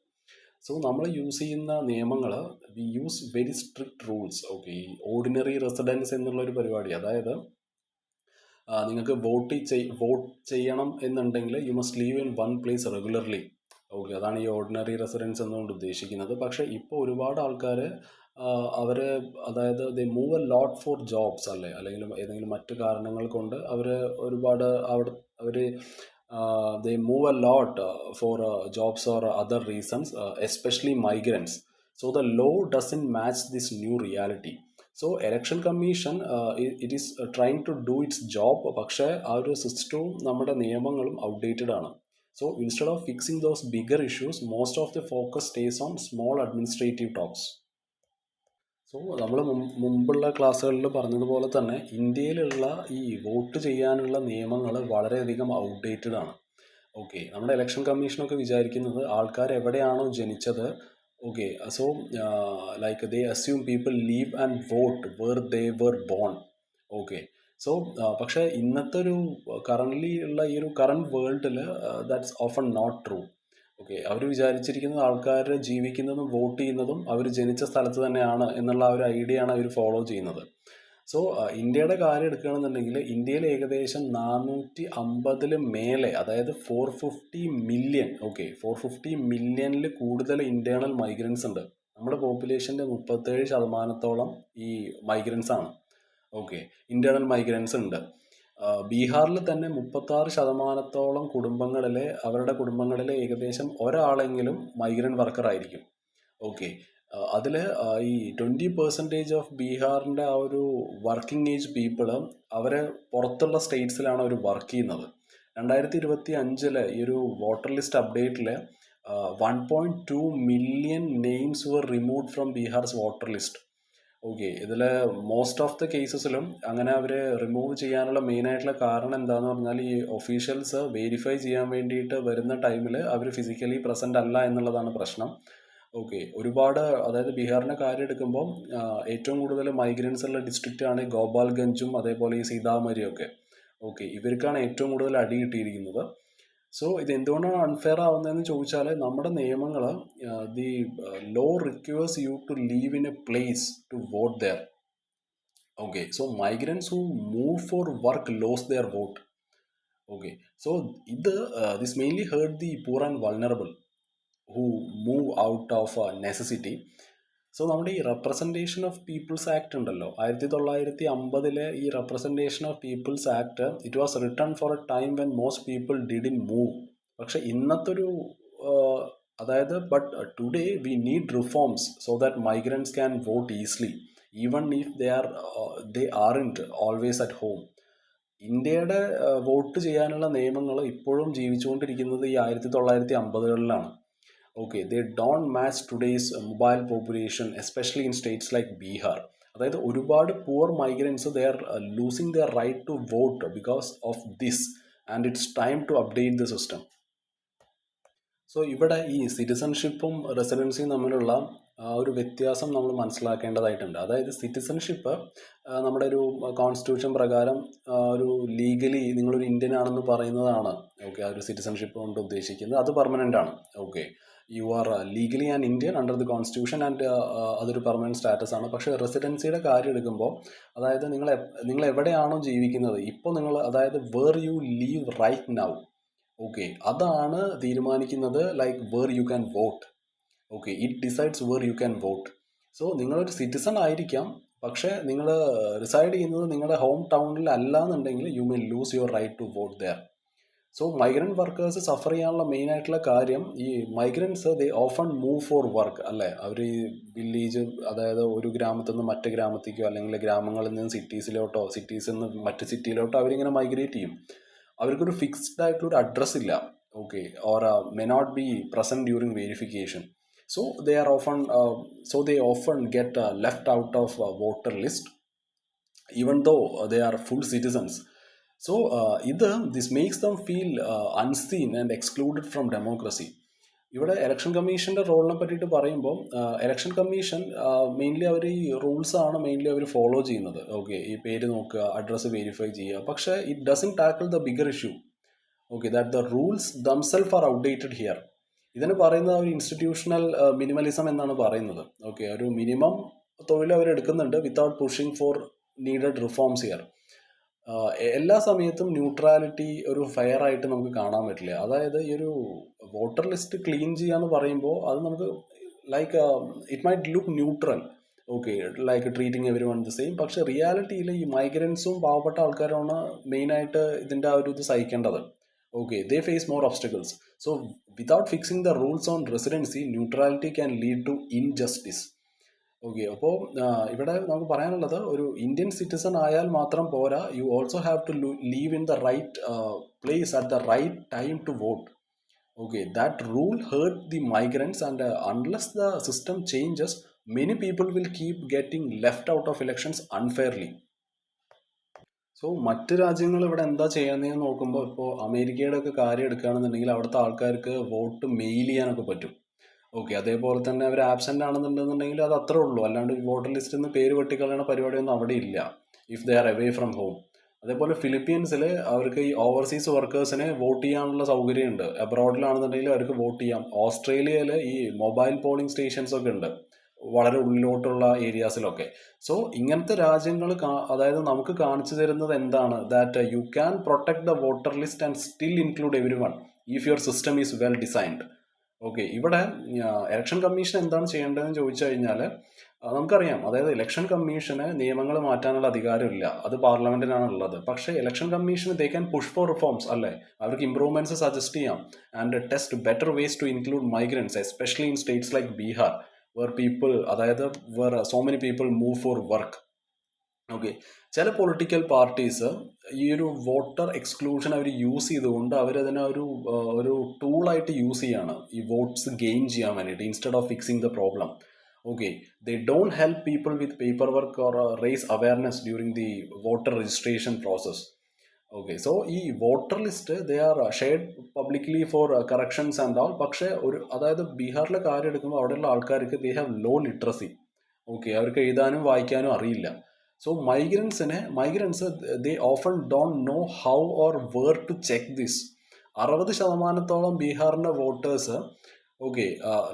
Speaker 1: So നമ്മൾ യൂസ് ചെയ്യുന്ന നിയമങ്ങൾ, we use very strict rules. Okay, ഈ ഓർഡിനറി റെസിഡൻസ് എന്നുള്ളൊരു പരിപാടി, അതായത് നിങ്ങൾക്ക് വോട്ട് ചെയ്യണം എന്നുണ്ടെങ്കിൽ you must live in one place regularly. Okay, അതാണ് ഈ ഓർഡിനറി റെസിഡൻസ് എന്നുകൊണ്ട് ഉദ്ദേശിക്കുന്നത്. പക്ഷേ ഇപ്പോൾ ഒരുപാട് ആൾക്കാർ അവർ, അതായത് they move a lot for jobs, അല്ലെങ്കിൽ ഏതെങ്കിലും മറ്റു കാരണങ്ങൾ കൊണ്ട് അവർ ഒരുപാട് അവർ they move a lot for jobs or other reasons, especially migrants. So the law doesn't match this new reality. So election commission it is trying to do its job, പക്ഷേ ആ ഒരു സിസ്റ്റവും നമ്മുടെ നിയമങ്ങളും ഔട്ട്ഡേറ്റഡ് ആണ്. So instead of fixing those bigger issues, most of the focus stays on small administrative talks. So നമ്മൾ മുമ്പുള്ള ക്ലാസ്സുകളിൽ പറഞ്ഞതുപോലെ തന്നെ ഇന്ത്യയിലുള്ള ഈ വോട്ട് ചെയ്യാനുള്ള നിയമങ്ങൾ വളരെയധികം ഔട്ട്ഡേറ്റഡ് ആണ്. ഓക്കെ, നമ്മുടെ ഇലക്ഷൻ കമ്മീഷനൊക്കെ വിചാരിക്കുന്നത് ആൾക്കാർ എവിടെയാണോ ജനിച്ചത്, okay, so like they assume people live and vote where they were born. Okay, so പക്ഷേ ഇന്നത്തെ ഒരു കറൻ്റ്ലി ഉള്ള ഈ ഒരു കറണ്ട് വേൾഡിൽ that's often not true. Okay, അവർ വിചാരിച്ചിരിക്കുന്നത് ആൾക്കാർ ജീവിക്കുന്നതും വോട്ട് ചെയ്യുന്നതും അവർ ജനിച്ച സ്ഥലത്ത് തന്നെയാണ് എന്നുള്ള ആ ഒരു ഐഡിയ ആണ് അവർ ഫോളോ ചെയ്യുന്നത്. സോ ഇന്ത്യയുടെ കാര്യം എടുക്കുകയാണെന്നുണ്ടെങ്കിൽ ഇന്ത്യയിൽ ഏകദേശം 450 മേലെ, അതായത് 450 മില്യൺ, ഓക്കെ, 450 മില്യണിൽ കൂടുതൽ ഇന്റേണൽ മൈഗ്രൻസ് ഉണ്ട്. നമ്മുടെ പോപ്പുലേഷൻ്റെ 37% ഈ മൈഗ്രൻസ് ആണ്. ഓക്കെ, ഇന്റേണൽ മൈഗ്രൻസ് ഉണ്ട്. ബീഹാറിൽ തന്നെ 36% കുടുംബങ്ങളിലെ അവരുടെ കുടുംബങ്ങളിലെ ഏകദേശം ഒരാളെങ്കിലും മൈഗ്രൻ്റ് വർക്കർ ആയിരിക്കും. ഓക്കെ, അതിൽ ഈ 20% ഓഫ് ബീഹാറിൻ്റെ ആ ഒരു വർക്കിംഗ് ഏജ് പീപ്പിൾ അവരെ പുറത്തുള്ള സ്റ്റേറ്റ്സിലാണ് അവർ വർക്ക് ചെയ്യുന്നത്. 2025 ഈ ഒരു വോട്ടർ ലിസ്റ്റ് അപ്ഡേറ്റിൽ 1.2 million names were removed from Bihar's voter list. Okay, ഇതിൽ മോസ്റ്റ് ഓഫ് ദ കേസസിലും അങ്ങനെ അവർ റിമൂവ് ചെയ്യാനുള്ള മെയിനായിട്ടുള്ള കാരണം എന്താണെന്ന് പറഞ്ഞാൽ ഈ ഒഫീഷ്യൽസ് വെരിഫൈ ചെയ്യാൻ വേണ്ടിയിട്ട് വരുന്ന ടൈമിൽ അവർ ഫിസിക്കലി പ്രസൻ്റ് അല്ല എന്നുള്ളതാണ് പ്രശ്നം. ഓക്കെ, ഒരുപാട്, അതായത് ബീഹാറിൻ്റെ കാര്യം എടുക്കുമ്പോൾ ഏറ്റവും കൂടുതൽ മൈഗ്രൻസ് ഉള്ള ഡിസ്ട്രിക്റ്റ് ആണ് ഗോപാൽഗഞ്ചും അതേപോലെ ഈ സീതാമരിയും ഒക്കെ. ഓക്കെ, ഇവർക്കാണ് ഏറ്റവും കൂടുതൽ അടി കിട്ടിയിരിക്കുന്നത്. സോ ഇത് എന്തുകൊണ്ടാണ് അൺഫെയർ ആവുന്നതെന്ന് ചോദിച്ചാൽ നമ്മുടെ നിയമങ്ങൾ the law requires you to live in a place to vote there. Okay, so migrants who move for work lose their vote. Okay, so ഇത് this mainly hurts the poor and vulnerable who move out of necessity. So നമ്മുടെ ഈ റെപ്രസെൻറ്റേഷൻ ഓഫ് പീപ്പിൾസ് ആക്ട് ഉണ്ടല്ലോ, 1950 ഈ representation of people's act, it was written for a time when most people didn't move. പക്ഷെ ഇന്നത്തെ ഒരു അതായത് but today we need reforms so that migrants can vote easily even if they aren't always at home. ഇന്ത്യയുടെ വോട്ട് ചെയ്യാനുള്ള നിയമങ്ങൾ ഇപ്പോഴും ജീവിച്ചുകൊണ്ടിരിക്കുന്നത് ഈ 1950-കളിലാണ്. Okay, they don't match today's mobile population, especially in states like Bihar. അതായത് ഒരുപാട് poor migrants they are losing their right to vote because of this, and it's time to update the system. So ഇവിടെ ഈ സിറ്റിസൺഷിപ്പും റെസിഡൻസിയും തമ്മിലുള്ള ഒരു വ്യത്യാസം നമ്മൾ മനസ്സിലാക്കേണ്ടതായിട്ടുണ്ട്. അതായത് സിറ്റിസൺഷിപ്പ് നമ്മുടെ ഒരു കോൺസ്റ്റിറ്റ്യൂഷൻ പ്രകാരം ഒരു ലീഗലി നിങ്ങളൊരു ഇന്ത്യൻ ആണെന്ന് പറയുന്നതാണ്. ഓക്കെ, ആ ഒരു സിറ്റിസൺഷിപ്പ് കൊണ്ട് ഉദ്ദേശിക്കുന്നത് അത് പെർമനൻ്റ് ആണ്. Okay, you are legally an Indian under the constitution and അതൊരു പെർമനൻറ്റ് സ്റ്റാറ്റസ് ആണ്. പക്ഷേ റെസിഡൻസിയുടെ കാര്യം എടുക്കുമ്പോൾ, അതായത് നിങ്ങൾ എവിടെയാണോ ജീവിക്കുന്നത് ഇപ്പോൾ, നിങ്ങൾ അതായത് where you live right now, okay, അതാണ് തീരുമാനിക്കുന്നത് like where you can vote. Okay, it decides where you can vote. So നിങ്ങളൊരു സിറ്റിസൺ ആയിരിക്കാം, പക്ഷേ നിങ്ങൾ റിസൈഡ് ചെയ്യുന്നത് നിങ്ങളുടെ ഹോം ടൗണിൽ അല്ല എന്നുണ്ടെങ്കിൽ you may lose your right to vote there. So migrant workers suffer ചെയ്യാനുള്ള മെയിൻ ആയിട്ടുള്ള കാര്യം, ഈ migrants they often move for work അല്ലേ. അവർ ഈ വില്ലേജ്, അതായത് ഒരു ഗ്രാമത്തിൽ നിന്ന് മറ്റു ഗ്രാമത്തേക്കോ അല്ലെങ്കിൽ ഗ്രാമങ്ങളിൽ നിന്ന് സിറ്റീസിലോട്ടോ സിറ്റീസിൽ നിന്ന് മറ്റ് സിറ്റിയിലോട്ടോ അവരിങ്ങനെ മൈഗ്രേറ്റ് ചെയ്യും. അവർക്കൊരു ഫിക്സ്ഡ് ആയിട്ടുള്ളൊരു അഡ്രസ്സ് ഇല്ല. Okay, or may not be present during verification. So they are often they often get left out of voter list even though they are full citizens. So this makes them feel unseen and excluded from democracy. ഇവിടെ ഇലക്ഷൻ കമ്മീഷൻ്റെ റോളിനെ പറ്റിയിട്ട് പറയുമ്പോൾ, ഇലക്ഷൻ കമ്മീഷൻ മെയിൻലി അവർ ഈ റൂൾസ് ആണ് മെയിൻലി അവർ ഫോളോ ചെയ്യുന്നത്. ഓക്കെ, ഈ പേര് നോക്കുക, അഡ്രസ്സ് വെരിഫൈ ചെയ്യുക. പക്ഷേ it doesn't tackle the bigger issue. Okay, that the rules themselves are outdated here. ഇതിന് പറയുന്നത് ഒരു ഇൻസ്റ്റിറ്റ്യൂഷണൽ മിനിമലിസം എന്നാണ് പറയുന്നത്. ഓക്കെ, ഒരു മിനിമം തൊഴിൽ അവർ എടുക്കുന്നുണ്ട് without pushing for needed reforms here. എല്ലാ സമയത്തും ന്യൂട്രാലിറ്റി ഒരു ഫെയർ ആയിട്ട് നമുക്ക് കാണാൻ പറ്റില്ല. അതായത് ഈ ഒരു വോട്ടർ ലിസ്റ്റ് ക്ലീൻ ചെയ്യാന്ന് പറയുമ്പോൾ അത് നമുക്ക് like it might look neutral, okay, like treating everyone the same. പക്ഷെ റിയാലിറ്റിയിൽ ഈ മൈഗ്രൻസും പാവപ്പെട്ട ആൾക്കാരാണ് മെയിനായിട്ട് ഇതിൻ്റെ ആ ഒരു ഇത് സഹിക്കേണ്ടത്. Okay, they face more obstacles. So without fixing the rules on residency, neutrality can lead to injustice. Okay, അപ്പോൾ ഇവിടെ നമുക്ക് പറയാനുള്ളത് ഒരു ഇന്ത്യൻ സിറ്റിസൺ ആയാൽ മാത്രം പോരാ, you also have to live in the right place at the right time to vote. Okay, that rule hurt the migrants, and unless the system changes, many people will keep getting left out of elections unfairly. So മറ്റ് രാജ്യങ്ങൾ ഇവിടെ എന്താ ചെയ്യുന്നതെന്ന് നോക്കുമ്പോൾ, ഇപ്പോൾ അമേരിക്കയുടെ ഒക്കെ കാര്യം എടുക്കുകയാണെന്നുണ്ടെങ്കിൽ അവിടുത്തെ ആൾക്കാർക്ക് വോട്ട് മെയിൽ ചെയ്യാനൊക്കെ പറ്റും. ഓക്കെ, അതേപോലെ തന്നെ അവർ ആബ്സെൻ്റ് ആണെന്നുണ്ടെന്നുണ്ടെങ്കിൽ അത് അത്രേ ഉള്ളൂ, അല്ലാണ്ട് വോട്ടർ ലിസ്റ്റിൽ നിന്ന് പേര് വെട്ടിക്കളയുന്ന പരിപാടിയൊന്നും അവിടെ ഇല്ല, if they are away from home. അതേപോലെ ഫിലിപ്പീൻസിൽ അവർക്ക് ഈ ഓവർസീസ് വർക്കേഴ്സിന് വോട്ട് ചെയ്യാനുള്ള സൗകര്യമുണ്ട്. അബ്രോഡിലാണെന്നുണ്ടെങ്കിൽ അവർക്ക് വോട്ട് ചെയ്യാം. ഓസ്ട്രേലിയയിൽ ഈ മൊബൈൽ പോളിംഗ് സ്റ്റേഷൻസ് ഒക്കെ ഉണ്ട്, വളരെ ഉള്ളിലോട്ടുള്ള ഏരിയാസിലൊക്കെ. സോ ഇങ്ങനത്തെ രാജ്യങ്ങൾ അതായത് നമുക്ക് കാണിച്ചു തരുന്നത് എന്താണ്, that you can protect the voter list and still include every one if your system is well designed. Okay, ഇവിടെ ഇലക്ഷൻ കമ്മീഷൻ എന്താണ് ചെയ്യേണ്ടതെന്ന് ചോദിച്ചു കഴിഞ്ഞാൽ നമുക്കറിയാം, അതായത് ഇലക്ഷൻ കമ്മീഷന് നിയമങ്ങൾ മാറ്റാനുള്ള അധികാരമില്ല, അത് പാർലമെന്റിനാണ് ഉള്ളത്. പക്ഷേ ഇലക്ഷൻ കമ്മീഷന് they can push for reforms അല്ലേ, അവർക്ക് ഇംപ്രൂവ്മെന്റ്സ് സജസ്റ്റ് ചെയ്യാം and test better ways to include migrants, especially in states like Bihar where people, അതായത് where so many people move for work. Okay, ചില പൊളിറ്റിക്കൽ പാർട്ടീസ് ഈ ഒരു വോട്ടർ എക്സ്ക്ലൂഷൻ അവർ യൂസ് ചെയ്തുകൊണ്ട് അവരതിനെ ഒരു ടൂളായിട്ട് യൂസ് ചെയ്യാണ് ഈ വോട്ട്സ് ഗെയിൻ ചെയ്യാൻ വേണ്ടിയിട്ട്, instead of fixing the problem. Okay, they don't help people with paperwork or raise awareness during the voter registration process. Okay, so ഈ voter list they are shared publicly for corrections and all. പക്ഷേ അതായത് ബീഹാറിലെ കാര്യം എടുക്കുമ്പോൾ അവിടെയുള്ള ആൾക്കാർക്ക് they have low literacy. Okay, അവർക്ക് എഴുതാനും വായിക്കാനും അറിയില്ല. So migrants they often don't know how or where to check this. 60% ബീഹാറിൻ്റെ voters, okay,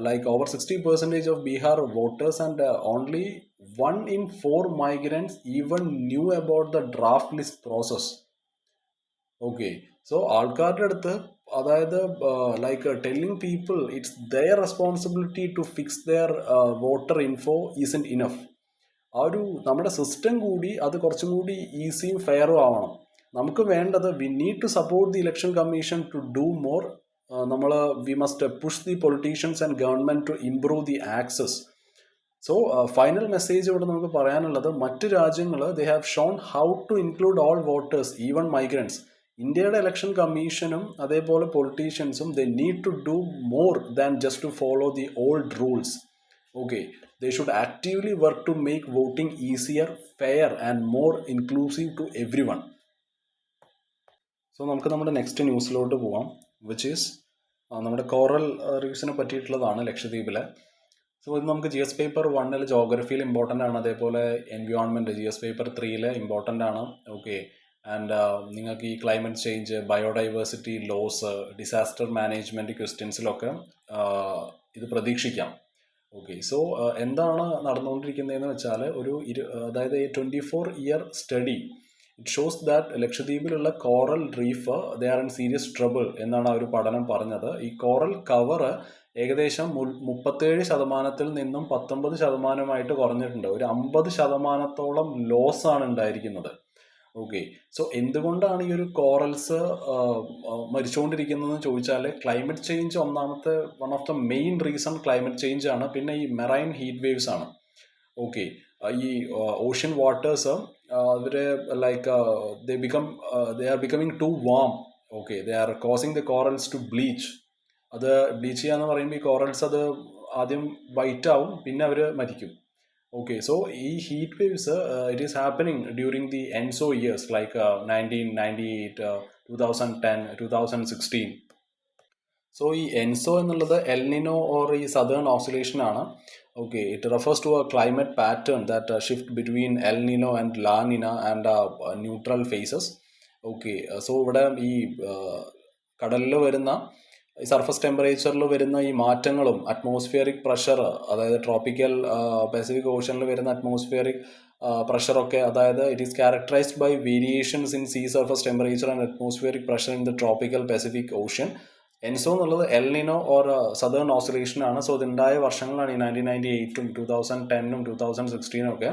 Speaker 1: like over 60% of Bihar voters, and only 1 in 4 migrants even knew about the draft list process. Okay, so ആൾക്കാരുടെ അടുത്ത് അതായത് like telling people it's their responsibility to fix their voter info isn't enough. നമ്മുടെ സിസ്റ്റം കൂടി അത് കുറച്ചും കൂടി ഈസിയും ഫെയറും ആവണം. നമുക്ക് വേണ്ടത് we need to support the election commission to do more. We must push the politicians and government to improve the access. So final message ഇവിടെ നമുക്ക് പറയാനുള്ളത്, മറ്റ് രാജ്യങ്ങൾ they have shown how to include all voters, even migrants. ഇന്ത്യയുടെ ഇലക്ഷൻ കമ്മീഷനും അതേപോലെ പൊളിറ്റീഷ്യൻസും they need to do more than just to follow the old rules. Okay, they should actively work to make voting easier, fair and more inclusive to everyone. So നമുക്ക് നമ്മുടെ നെക്സ്റ്റ് ന്യൂസിലോട്ട് പോവാം, വിച്ച് ഈസ് നമ്മുടെ കോറൽ റീഫ്സിനെ പറ്റിയിട്ടുള്ളതാണ് ലക്ഷദ്വീപിലെ. സോ ഇത് നമുക്ക് ജി എസ് പേപ്പർ 1 ജോഗ്രഫിയിൽ ഇമ്പോർട്ടൻ്റ് ആണ്, അതേപോലെ environment G S paper 3 important ആണ്. ഓക്കെ, ആൻഡ് നിങ്ങൾക്ക് ഈ climate change, biodiversity loss, disaster management ക്വസ്റ്റ്യൻസിലൊക്കെ ഇത് പ്രതീക്ഷിക്കാം. ഓക്കെ, സോ എന്താണ് നടന്നുകൊണ്ടിരിക്കുന്നതെന്ന് വെച്ചാൽ അതായത് 24-year study it shows that ലക്ഷദ്വീപിലുള്ള coral reef they are in serious trouble എന്നാണ് ആ ഒരു പഠനം പറഞ്ഞത്. ഈ കോറൽ കവർ ഏകദേശം 37% നിന്നും 19% കുറഞ്ഞിട്ടുണ്ട്. ഒരു 50% ലോസ് ആണ് ഉണ്ടായിരിക്കുന്നത്. ഓക്കെ, സോ എന്തുകൊണ്ടാണ് ഈ ഒരു കോറൽസ് മരിച്ചുകൊണ്ടിരിക്കുന്നതെന്ന് ചോദിച്ചാൽ, climate change one of the main reason climate change ആണ്. പിന്നെ ഈ മെറൈൻ ഹീറ്റ് വേവ്സ് ആണ്. ഓക്കെ, ഈ ഓഷ്യൻ വാട്ടേഴ്സ് അവർ like they are becoming too warm. Okay, they are causing the corals to bleach. അത് ബ്ലീച്ച് ചെയ്യാന്ന് പറയുമ്പോൾ ഈ കോറൽസ് അത് ആദ്യം വൈറ്റ് ആവും, പിന്നെ അവർ മരിക്കും. ഓക്കെ, സോ ഈ heat waves it is happening during the ENSO years like 1998, 2010, 2016. So ഈ എൻസോ എന്നുള്ളത് എൽനിനോ ഓർ ഈ സദേൺ ഓസിലേഷൻ ആണ്. Okay, it refers to a climate pattern that shift between El Nino and La Nina and neutral phases. Okay, so ഇവിടെ ഈ കടലിൽ വരുന്ന ഈ സർഫസ് ടെമ്പറേച്ചറിൽ വരുന്ന ഈ മാറ്റങ്ങളും അറ്റ്മോസ്ഫിയറിക് പ്രഷർ, അതായത് ട്രോപ്പിക്കൽ പസഫിക് ഓഷനിൽ വരുന്ന അറ്റ്മോസ്ഫിയറിക് പ്രഷറൊക്കെ, അതായത് it is characterised by variations in sea surface temperature and atmospheric pressure in the tropical Pacific ocean. ENSO എന്നുള്ളത് എൽനിനോ ഓർ സദേൺ ഓസിലേഷൻ ആണ്. സോ ഇതുണ്ടായ വർഷങ്ങളാണ് ഈ 1998-ഉം 2010-ഉം 2016-ഉം ഒക്കെ.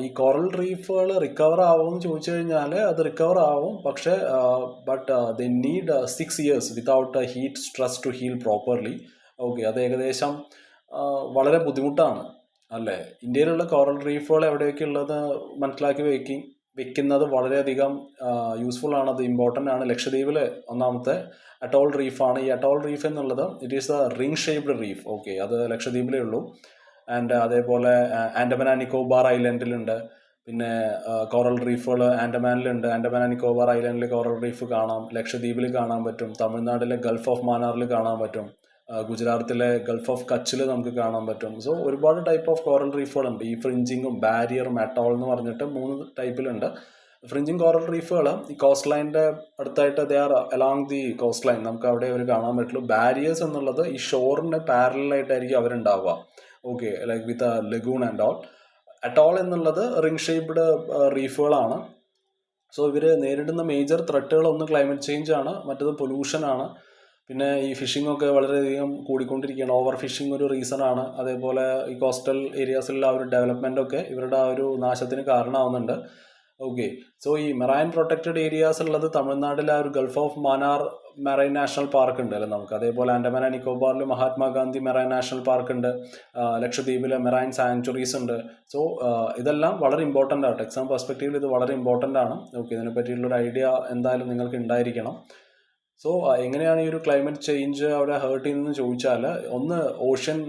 Speaker 1: ഈ കോറൽ റീഫുകൾ റിക്കവർ ആവുമെന്ന് ചോദിച്ചു കഴിഞ്ഞാൽ അത് റിക്കവർ ആവും, പക്ഷേ but they need 6 years without heat stress to heal properly. Okay, അത് ഏകദേശം വളരെ ബുദ്ധിമുട്ടാണ്. അല്ലേ? ഇന്ത്യയിലുള്ള കോറൽ റീഫുകൾ എവിടെയൊക്കെ ഉള്ളത് മനസ്സിലാക്കി വെക്കുന്നത് വളരെയധികം യൂസ്ഫുൾ ആണ്, അത് ഇമ്പോർട്ടൻ്റ് ആണ്. ലക്ഷദ്വീപിൽ ഒന്നാമത്തെ അട്ടോൾ റീഫാണ്. ഈ അട്ടോൾ റീഫ് എന്നുള്ളത് it is A ring shaped reef. Okay, അത് ലക്ഷദ്വീപിലേ ഉള്ളൂ. ആൻഡ് അതേപോലെ ആൻഡമാൻ ആൻഡ് നിക്കോബാർ ഐലൻഡിലുണ്ട്. പിന്നെ കോറൽ റീഫുകൾ ആൻഡമാനിലുണ്ട്. ആൻഡമാൻ ആൻഡ് നിക്കോബാർ ഐലൻഡിൽ കോറൽ റീഫ് കാണാം, ലക്ഷദ്വീപിൽ കാണാൻ പറ്റും, തമിഴ്നാട്ടിലെ ഗൾഫ് ഓഫ് മാന്നാറിൽ കാണാൻ പറ്റും, ഗുജറാത്തിലെ ഗൾഫ് ഓഫ് കച്ചിൽ നമുക്ക് കാണാൻ പറ്റും. സോ ഒരുപാട് ടൈപ്പ് ഓഫ് കോറൽ റീഫുകളുണ്ട്. ഈ ഫ്രിഞ്ചിങ്ങും ബാരിയറും അട്ടോൾ എന്ന് പറഞ്ഞിട്ട് 3 ടൈപ്പിലുണ്ട്. ഫ്രിഞ്ചിങ് കോറൽ റീഫുകൾ ഈ കോസ്റ്റ് ലൈനിൻ്റെ അടുത്തായിട്ട് they are along the coastline, നമുക്ക് അവിടെ അവർ കാണാൻ പറ്റുള്ളൂ. ബാരിയേഴ്സ് എന്നുള്ളത് ഈ ഷോറിന് പാരലായിട്ടായിരിക്കും അവരുണ്ടാവുക. Okay, like with lagoon and all. Atoll എന്നുള്ളത് റിംഗ് ഷേപ്ഡ് റീഫുകളാണ്. സോ ഇവർ നേരിടുന്ന മേജർ ത്രെട്ടുകൾ ഒന്ന് ക്ലൈമറ്റ് ചേഞ്ച് ആണ്, മറ്റത് പൊല്യൂഷൻ ആണ്. പിന്നെ ഈ ഫിഷിംഗ് ഒക്കെ വളരെയധികം കൂടിക്കൊണ്ടിരിക്കുകയാണ്. ഓവർ ഫിഷിംഗ് ഒരു റീസൺ ആണ്. അതേപോലെ ഈ കോസ്റ്റൽ ഏരിയാസിലുള്ള ആ ഒരു ഡെവലപ്മെൻ്റ് ഒക്കെ ഇവരുടെ ആ ഒരു നാശത്തിന് കാരണമാവുന്നുണ്ട്. ഓക്കെ, സോ ഈ മെറൈൻ പ്രൊട്ടക്റ്റഡ് ഏരിയാസ് ഉള്ളത് തമിഴ്നാട്ടിലെ ആ ഒരു gulf of Mannar marine national park ഉണ്ട് അല്ലേ നമുക്ക്. അതേപോലെ ആൻഡമാൻ ആൻഡ് നിക്കോബാറിൽ മഹാത്മാഗാന്ധി മെറൈൻ നാഷണൽ പാർക്ക് ഉണ്ട്. ലക്ഷദ്വീപിലെ മെറൈൻ സാങ്ച്വറീസ് ഉണ്ട്. സോ ഇതെല്ലാം വളരെ ഇമ്പോർട്ടൻ്റ് ആണ്. എക്സാം പെർസ്പെക്റ്റീവിൽ ഇത് വളരെ ഇമ്പോർട്ടൻ്റ് ആണ്. ഓക്കെ, ഇതിനെ പറ്റിയുള്ളൊരു ഐഡിയ എന്തായാലും നിങ്ങൾക്ക് ഉണ്ടായിരിക്കണം. സോ എങ്ങനെയാണ് ഈ ഒരു ക്ലൈമറ്റ് ചേഞ്ച് അവിടെ ഹേർട്ട് ചെയ്യുന്നതെന്ന് ചോദിച്ചാൽ, ഒന്ന് ഓഷ്യൻ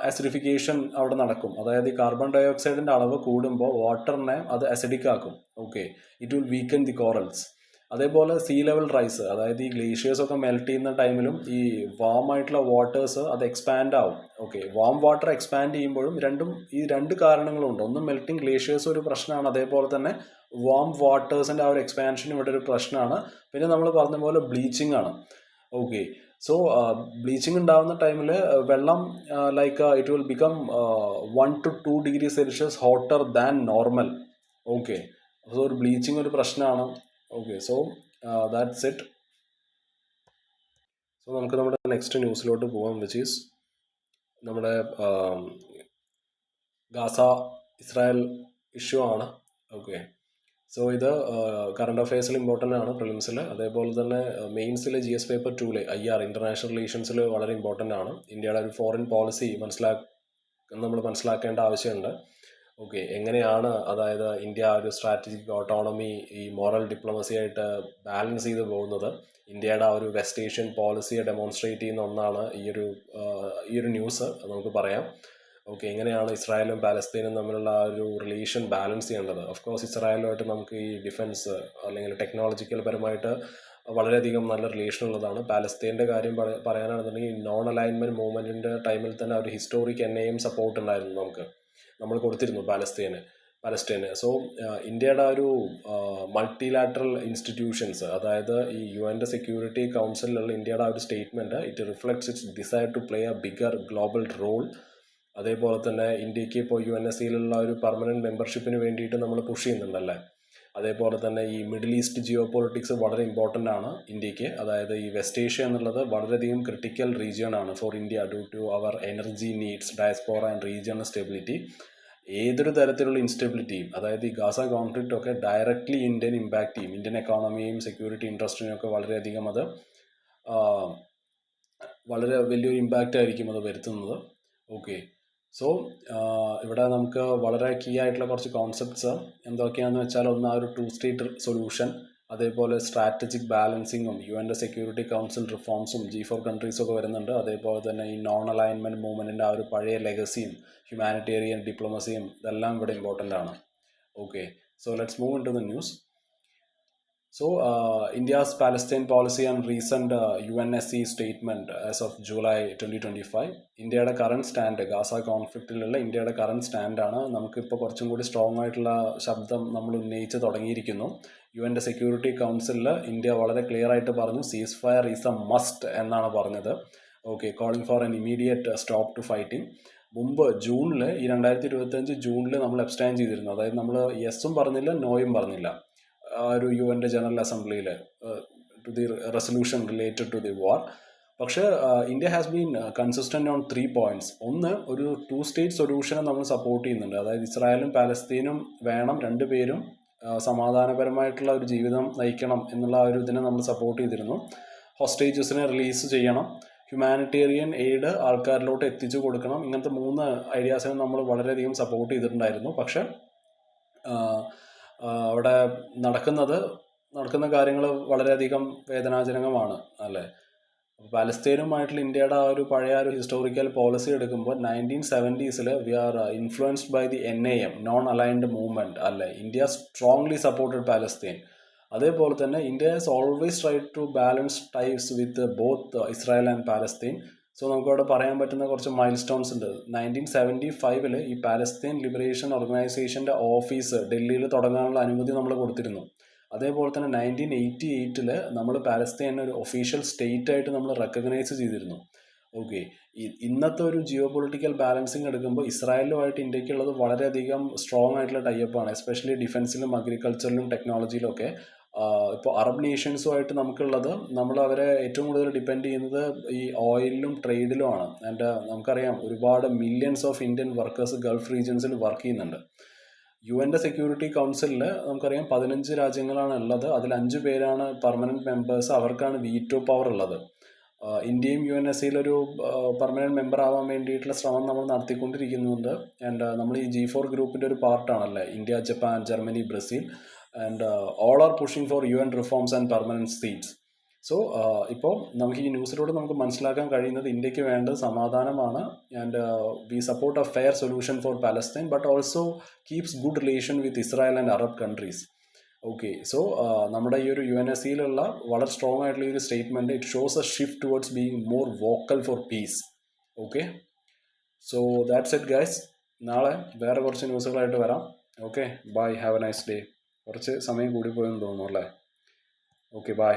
Speaker 1: ആസിഡിഫിക്കേഷൻ അവിടെ നടക്കും. അതായത് ഈ കാർബൺ ഡൈ ഓക്സൈഡിൻ്റെ അളവ് കൂടുമ്പോൾ വാട്ടറിനെ അത് അസിഡിക് ആക്കും. Okay, it will weaken the corals. അതേപോലെ സീ ലെവൽ റൈസ്, അതായത് ഈ ഗ്ലേഷ്യേഴ്സ് ഒക്കെ മെൽറ്റ് ചെയ്യുന്ന ടൈമിലും ഈ വാം ആയിട്ടുള്ള വാട്ടേഴ്സ് അത് എക്സ്പാൻഡ് ആവും. ഓക്കെ, വാം വാട്ടർ എക്സ്പാൻഡ് ചെയ്യുമ്പോഴും ഈ രണ്ട് കാരണങ്ങളുണ്ട്. ഒന്ന് മെൽറ്റിംഗ് ഗ്ലേഷ്യേഴ്സ് ഒരു പ്രശ്നമാണ്, അതേപോലെ തന്നെ വാം വാട്ടേഴ്സിൻ്റെ ആ ഒരു എക്സ്പാൻഷൻ ഇവിടെ ഒരു പ്രശ്നമാണ്. പിന്നെ നമ്മൾ പറഞ്ഞ പോലെ ബ്ലീച്ചിങ് ആണ്. ഓക്കെ, സോ ബ്ലീച്ചിങ് ഉണ്ടാകുന്ന ടൈമിൽ വെള്ളം like it will become 1 to 2 degree Celsius hotter than normal. Okay, so ഒരു ബ്ലീച്ചിങ് ഒരു പ്രശ്നമാണ്. Okay, so that's it. So നമുക്ക് നമ്മുടെ നെക്സ്റ്റ് ന്യൂസിലോട്ട് പോകാം, വിച്ച് ഈസ് നമ്മുടെ ഗാസ ഇസ്രായേൽ ഇഷ്യൂ ആണ്. ഓക്കെ, സോ ഇത് കറണ്ട് അഫയേഴ്സിൽ ഇമ്പോർട്ടൻ്റ് ആണ്, പ്രിലിംസിൽ. അതേപോലെ തന്നെ മെയിൻസിൽ GS പേപ്പർ 2 IR ഇൻ്റർനാഷണൽ റിലേഷൻസിൽ വളരെ ഇമ്പോർട്ടൻ്റ് ആണ്. ഇന്ത്യയുടെ ഒരു ഫോറിൻ പോളിസി നമ്മൾ മനസ്സിലാക്കേണ്ട ആവശ്യമുണ്ട്. ഓക്കെ, എങ്ങനെയാണ് അതായത് ഇന്ത്യ ഒരു സ്ട്രാറ്റജിക് ഓട്ടോണമി ഈ മോറൽ ഡിപ്ലോമസി ആയിട്ട് ബാലൻസ് ചെയ്ത് പോകുന്നത്. ഇന്ത്യയുടെ ആ ഒരു വെസ്റ്റ് ഏഷ്യൻ പോളിസിയെ ഡെമോൺസ്ട്രേറ്റ് ചെയ്യുന്ന ഒന്നാണ് ഈ ഒരു ന്യൂസ് നമുക്ക് പറയാം. ഓക്കെ, എങ്ങനെയാണ് ഇസ്രായേലും പാലസ്തീനും തമ്മിലുള്ള ആ ഒരു റിലേഷൻ ബാലൻസ് ചെയ്യേണ്ടത്. ഓഫ് കോഴ്സ് ഇസ്രായേലുമായിട്ട് നമുക്ക് ഈ ഡിഫൻസ് അല്ലെങ്കിൽ ടെക്നോളജിക്കൽ പരമായിട്ട് വളരെയധികം നല്ല റിലേഷൻ ഉള്ളതാണ്. പാലസ്തീൻ്റെ കാര്യം പറയാനാണെന്നുണ്ടെങ്കിൽ നോൺ അലൈൻമെൻറ്റ് മൂവ്മെൻറ്റിൻ്റെ ടൈമിൽ തന്നെ ഒരു ഹിസ്റ്റോറിക് NAM സപ്പോർട്ട് ഉണ്ടായിരുന്നു, നമ്മൾ കൊടുത്തിരുന്നു പാലസ്തീന്. സോ ഇന്ത്യയുടെ ഒരു മൾട്ടിലാറ്ററൽ ഇൻസ്റ്റിറ്റ്യൂഷൻസ്, അതായത് ഈ UN സെക്യൂരിറ്റി കൗൺസിലുള്ള ഇന്ത്യയുടെ ആ ഒരു statement it reflects its desire to play a bigger global role. അതേപോലെ തന്നെ ഇന്ത്യക്ക് ഇപ്പോൾ UNSCയിലുള്ള ഒരു പെർമനൻറ്റ് മെമ്പർഷിപ്പിന് വേണ്ടിയിട്ട് നമ്മൾ പുഷ് ചെയ്യുന്നുണ്ടല്ലേ. അതേപോലെ തന്നെ ഈ മിഡിൽ ഈസ്റ്റ് ജിയോ പൊളിറ്റിക്സ് വളരെ ഇമ്പോർട്ടൻ്റ് ആണ് ഇന്ത്യക്ക്. അതായത് ഈ വെസ്റ്റ് ഏഷ്യ എന്നുള്ളത് വളരെയധികം ക്രിട്ടിക്കൽ റീജിയൺ ആണ് for India due to our energy needs, diaspora and regional stability. ഏതൊരു തരത്തിലുള്ള ഇൻസ്റ്റെബിലിറ്റിയും, അതായത് ഈ ഗാസ കോൺഫ്ലിക്റ്റ് ഒക്കെ ഡയറക്റ്റ്ലി ഇന്ത്യൻ ഇമ്പാക്റ്റ് ചെയ്യും. ഇന്ത്യൻ എക്കോണമിയെയും സെക്യൂരിറ്റി ഇൻട്രസ്റ്റിനെയും ഒക്കെ വളരെയധികം അത് വളരെ വലിയൊരു ഇമ്പാക്റ്റ് ആയിരിക്കും അത് വരുത്തുന്നത്. ഓക്കെ, സോ ഇവിടെ നമുക്ക് വളരെ കീ ആയിട്ടുള്ള കുറച്ച് കോൺസെപ്റ്റ്സ് എന്തൊക്കെയാണെന്ന് വെച്ചാൽ, ഒന്ന് ആ ഒരു 2 സ്റ്റേറ്റ് സൊല്യൂഷൻ, അതേപോലെ സ്ട്രാറ്റജിക് ബാലൻസിങ്ങും UN സെക്യൂരിറ്റി കൗൺസിൽ റിഫോംസും G4 കൺട്രീസും ഒക്കെ വരുന്നുണ്ട്. അതേപോലെ തന്നെ ഈ നോൺ അലൈൻമെൻറ്റ് മൂവ്മെൻറ്റിൻ്റെ ആ ഒരു പഴയ ലെഗസിയും ഹ്യൂമാനിറ്റേറിയൻ ഡിപ്ലോമസിയും ഇതെല്ലാം ഇവിടെ ഇമ്പോർട്ടൻ്റ് ആണ്. Okay, so let's move into the news. So, India's Palestine policy and recent UNSC statement as of July 2025. ഇന്ത്യയുടെ കറണ്ട് സ്റ്റാൻഡ്, ഗാസ കോൺഫ്ലിക്റ്റിലുള്ള ഇന്ത്യയുടെ കറണ്ട് സ്റ്റാൻഡാണ്. നമുക്കിപ്പോൾ കുറച്ചും കൂടി സ്ട്രോങ് ആയിട്ടുള്ള ശബ്ദം നമ്മൾ ഉന്നയിച്ച് തുടങ്ങിയിരിക്കുന്നു. UN സെക്യൂരിറ്റി കൗൺസിലിൽ ഇന്ത്യ വളരെ ക്ലിയർ ആയിട്ട് പറഞ്ഞു, ceasefire is a must എന്നാണ് പറഞ്ഞത്. Okay, calling for an immediate stop to fighting. മുമ്പ് ജൂണിൽ, ഈ 2025 ജൂണിൽ നമ്മൾ അബ്സ്റ്റൈൻ ചെയ്തിരുന്നു. അതായത് നമ്മൾ യെസ്സും പറഞ്ഞില്ല, നോയും പറഞ്ഞില്ല ആ ഒരു UN ജനറൽ അസംബ്ലിയിൽ to the resolution related to the war. പക്ഷേ India has been consistent on 3 points. ഒന്ന്, ഒരു 2 സ്റ്റേറ്റ് സൊല്യൂഷനെ നമ്മൾ സപ്പോർട്ട് ചെയ്യുന്നുണ്ട്. അതായത് ഇസ്രായേലും പാലസ്തീനും വേണം, രണ്ടുപേരും സമാധാനപരമായിട്ടുള്ള ഒരു ജീവിതം നയിക്കണം എന്നുള്ള ഒരു ഇതിനെ നമ്മൾ സപ്പോർട്ട് ചെയ്തിരുന്നു. ഹോസ്റ്റേജസിനെ റിലീസ് ചെയ്യണം. ഹ്യൂമാനിറ്റേറിയൻ എയ്ഡ് ആൾക്കാരിലോട്ട് എത്തിച്ചു കൊടുക്കണം. ഇങ്ങനത്തെ 3 ഐഡിയാസിനെ നമ്മൾ വളരെയധികം സപ്പോർട്ട് ചെയ്തിട്ടുണ്ടായിരുന്നു. പക്ഷെ അവിടെ നടക്കുന്ന കാര്യങ്ങൾ വളരെയധികം വേദനാജനകമാണ് അല്ലേ. പാലസ്തീനുമായിട്ടുള്ള ഇന്ത്യയുടെ ആ ഒരു പഴയ ഒരു ഹിസ്റ്റോറിക്കൽ പോളിസി എടുക്കുമ്പോൾ 1970s we are influenced by the NAM, non aligned movement അല്ലേ. India strongly supported Palestine. അതേപോലെ തന്നെ India has always try to balance types with both Israel and Palestine. So നമുക്കവിടെ പറയാൻ പറ്റുന്ന കുറച്ച് മൈൽ സ്റ്റോൺസ് ഉണ്ട്. 1975 ഈ പാലസ്തീൻ ലിബറേഷൻ ഓർഗനൈസേഷൻ്റെ ഓഫീസ് ഡൽഹിയിൽ തുടങ്ങാനുള്ള അനുമതി നമ്മൾ കൊടുത്തിരുന്നു. അതേപോലെ തന്നെ 1988 നമ്മൾ പാലസ്തീനെ ഒരു ഒഫീഷ്യൽ സ്റ്റേറ്റ് ആയിട്ട് നമ്മൾ റെക്കഗ്നൈസ് ചെയ്തിരുന്നു. ഓക്കെ, ഇന്നത്തെ ഒരു ജിയോ പൊളിറ്റിക്കൽ ബാലൻസിങ് എടുക്കുമ്പോൾ ഇസ്രായേലുമായിട്ട് ഇന്ത്യക്കുള്ളത് വളരെയധികം സ്ട്രോങ് ആയിട്ടുള്ള ടൈപ്പാണ്, എസ്പെഷ്യലി ഡിഫൻസിലും അഗ്രികൾച്ചറിലും ടെക്നോളജിയിലും ഒക്കെ. ഇപ്പോൾ അറബ് നേഷൻസുമായിട്ട് നമുക്കുള്ളത്, നമ്മൾ അവരെ ഏറ്റവും കൂടുതൽ ഡിപ്പെൻഡ് ചെയ്യുന്നത് ഈ ഓയിലിലും ട്രേഡിലുമാണ്. ആൻഡ് നമുക്കറിയാം ഒരുപാട് millions of Indian workers gulf റീജിയൻസിൽ വർക്ക് ചെയ്യുന്നുണ്ട്. UN സെക്യൂരിറ്റി കൗൺസിലിൽ നമുക്കറിയാം 15 രാജ്യങ്ങളാണ് ഉള്ളത്. അതിൽ 5 പേരാണ് പെർമനൻറ്റ് മെമ്പേഴ്സ്, അവർക്കാണ് വീറ്റോ പവർ ഉള്ളത്. ഇന്ത്യയും UNSCയിലൊരു പെർമനൻറ്റ് മെമ്പർ ആവാൻ വേണ്ടിയിട്ടുള്ള ശ്രമം നമ്മൾ നടത്തിക്കൊണ്ടിരിക്കുന്നുണ്ട്. ആൻഡ് നമ്മൾ ഈ G4 ഗ്രൂപ്പിൻ്റെ ഒരു പാർട്ടാണല്ലേ, India, Japan, Germany, Brazil, and all are pushing for UN reforms and permanent seats. So ഇപ്പോൾ നമുക്ക് ഈ ന്യൂസിലൂടെ നമുക്ക് മനസ്സിലാക്കാൻ കഴിയുന്നത് ഇന്ത്യക്ക് വേണ്ടത് സമാധാനമാണ്. And we support a fair solution for Palestine, but also keeps good relation with Israel and Arab countries. Okay, so നമ്മുടെ ഈ ഒരു UNSCയിലുള്ള വളരെ സ്ട്രോങ് ആയിട്ടുള്ള ഈ ഒരു statement, it shows a shift towards being more vocal for peace. Okay, so that's it guys. നാളെ വേറെ കുറച്ച് ന്യൂസുകളായിട്ട് വരാം. Okay, bye, have a nice day. കുറച്ച് സമയം കൂടി പോയെന്ന് തോന്നുന്നു അല്ലേ. Okay, by.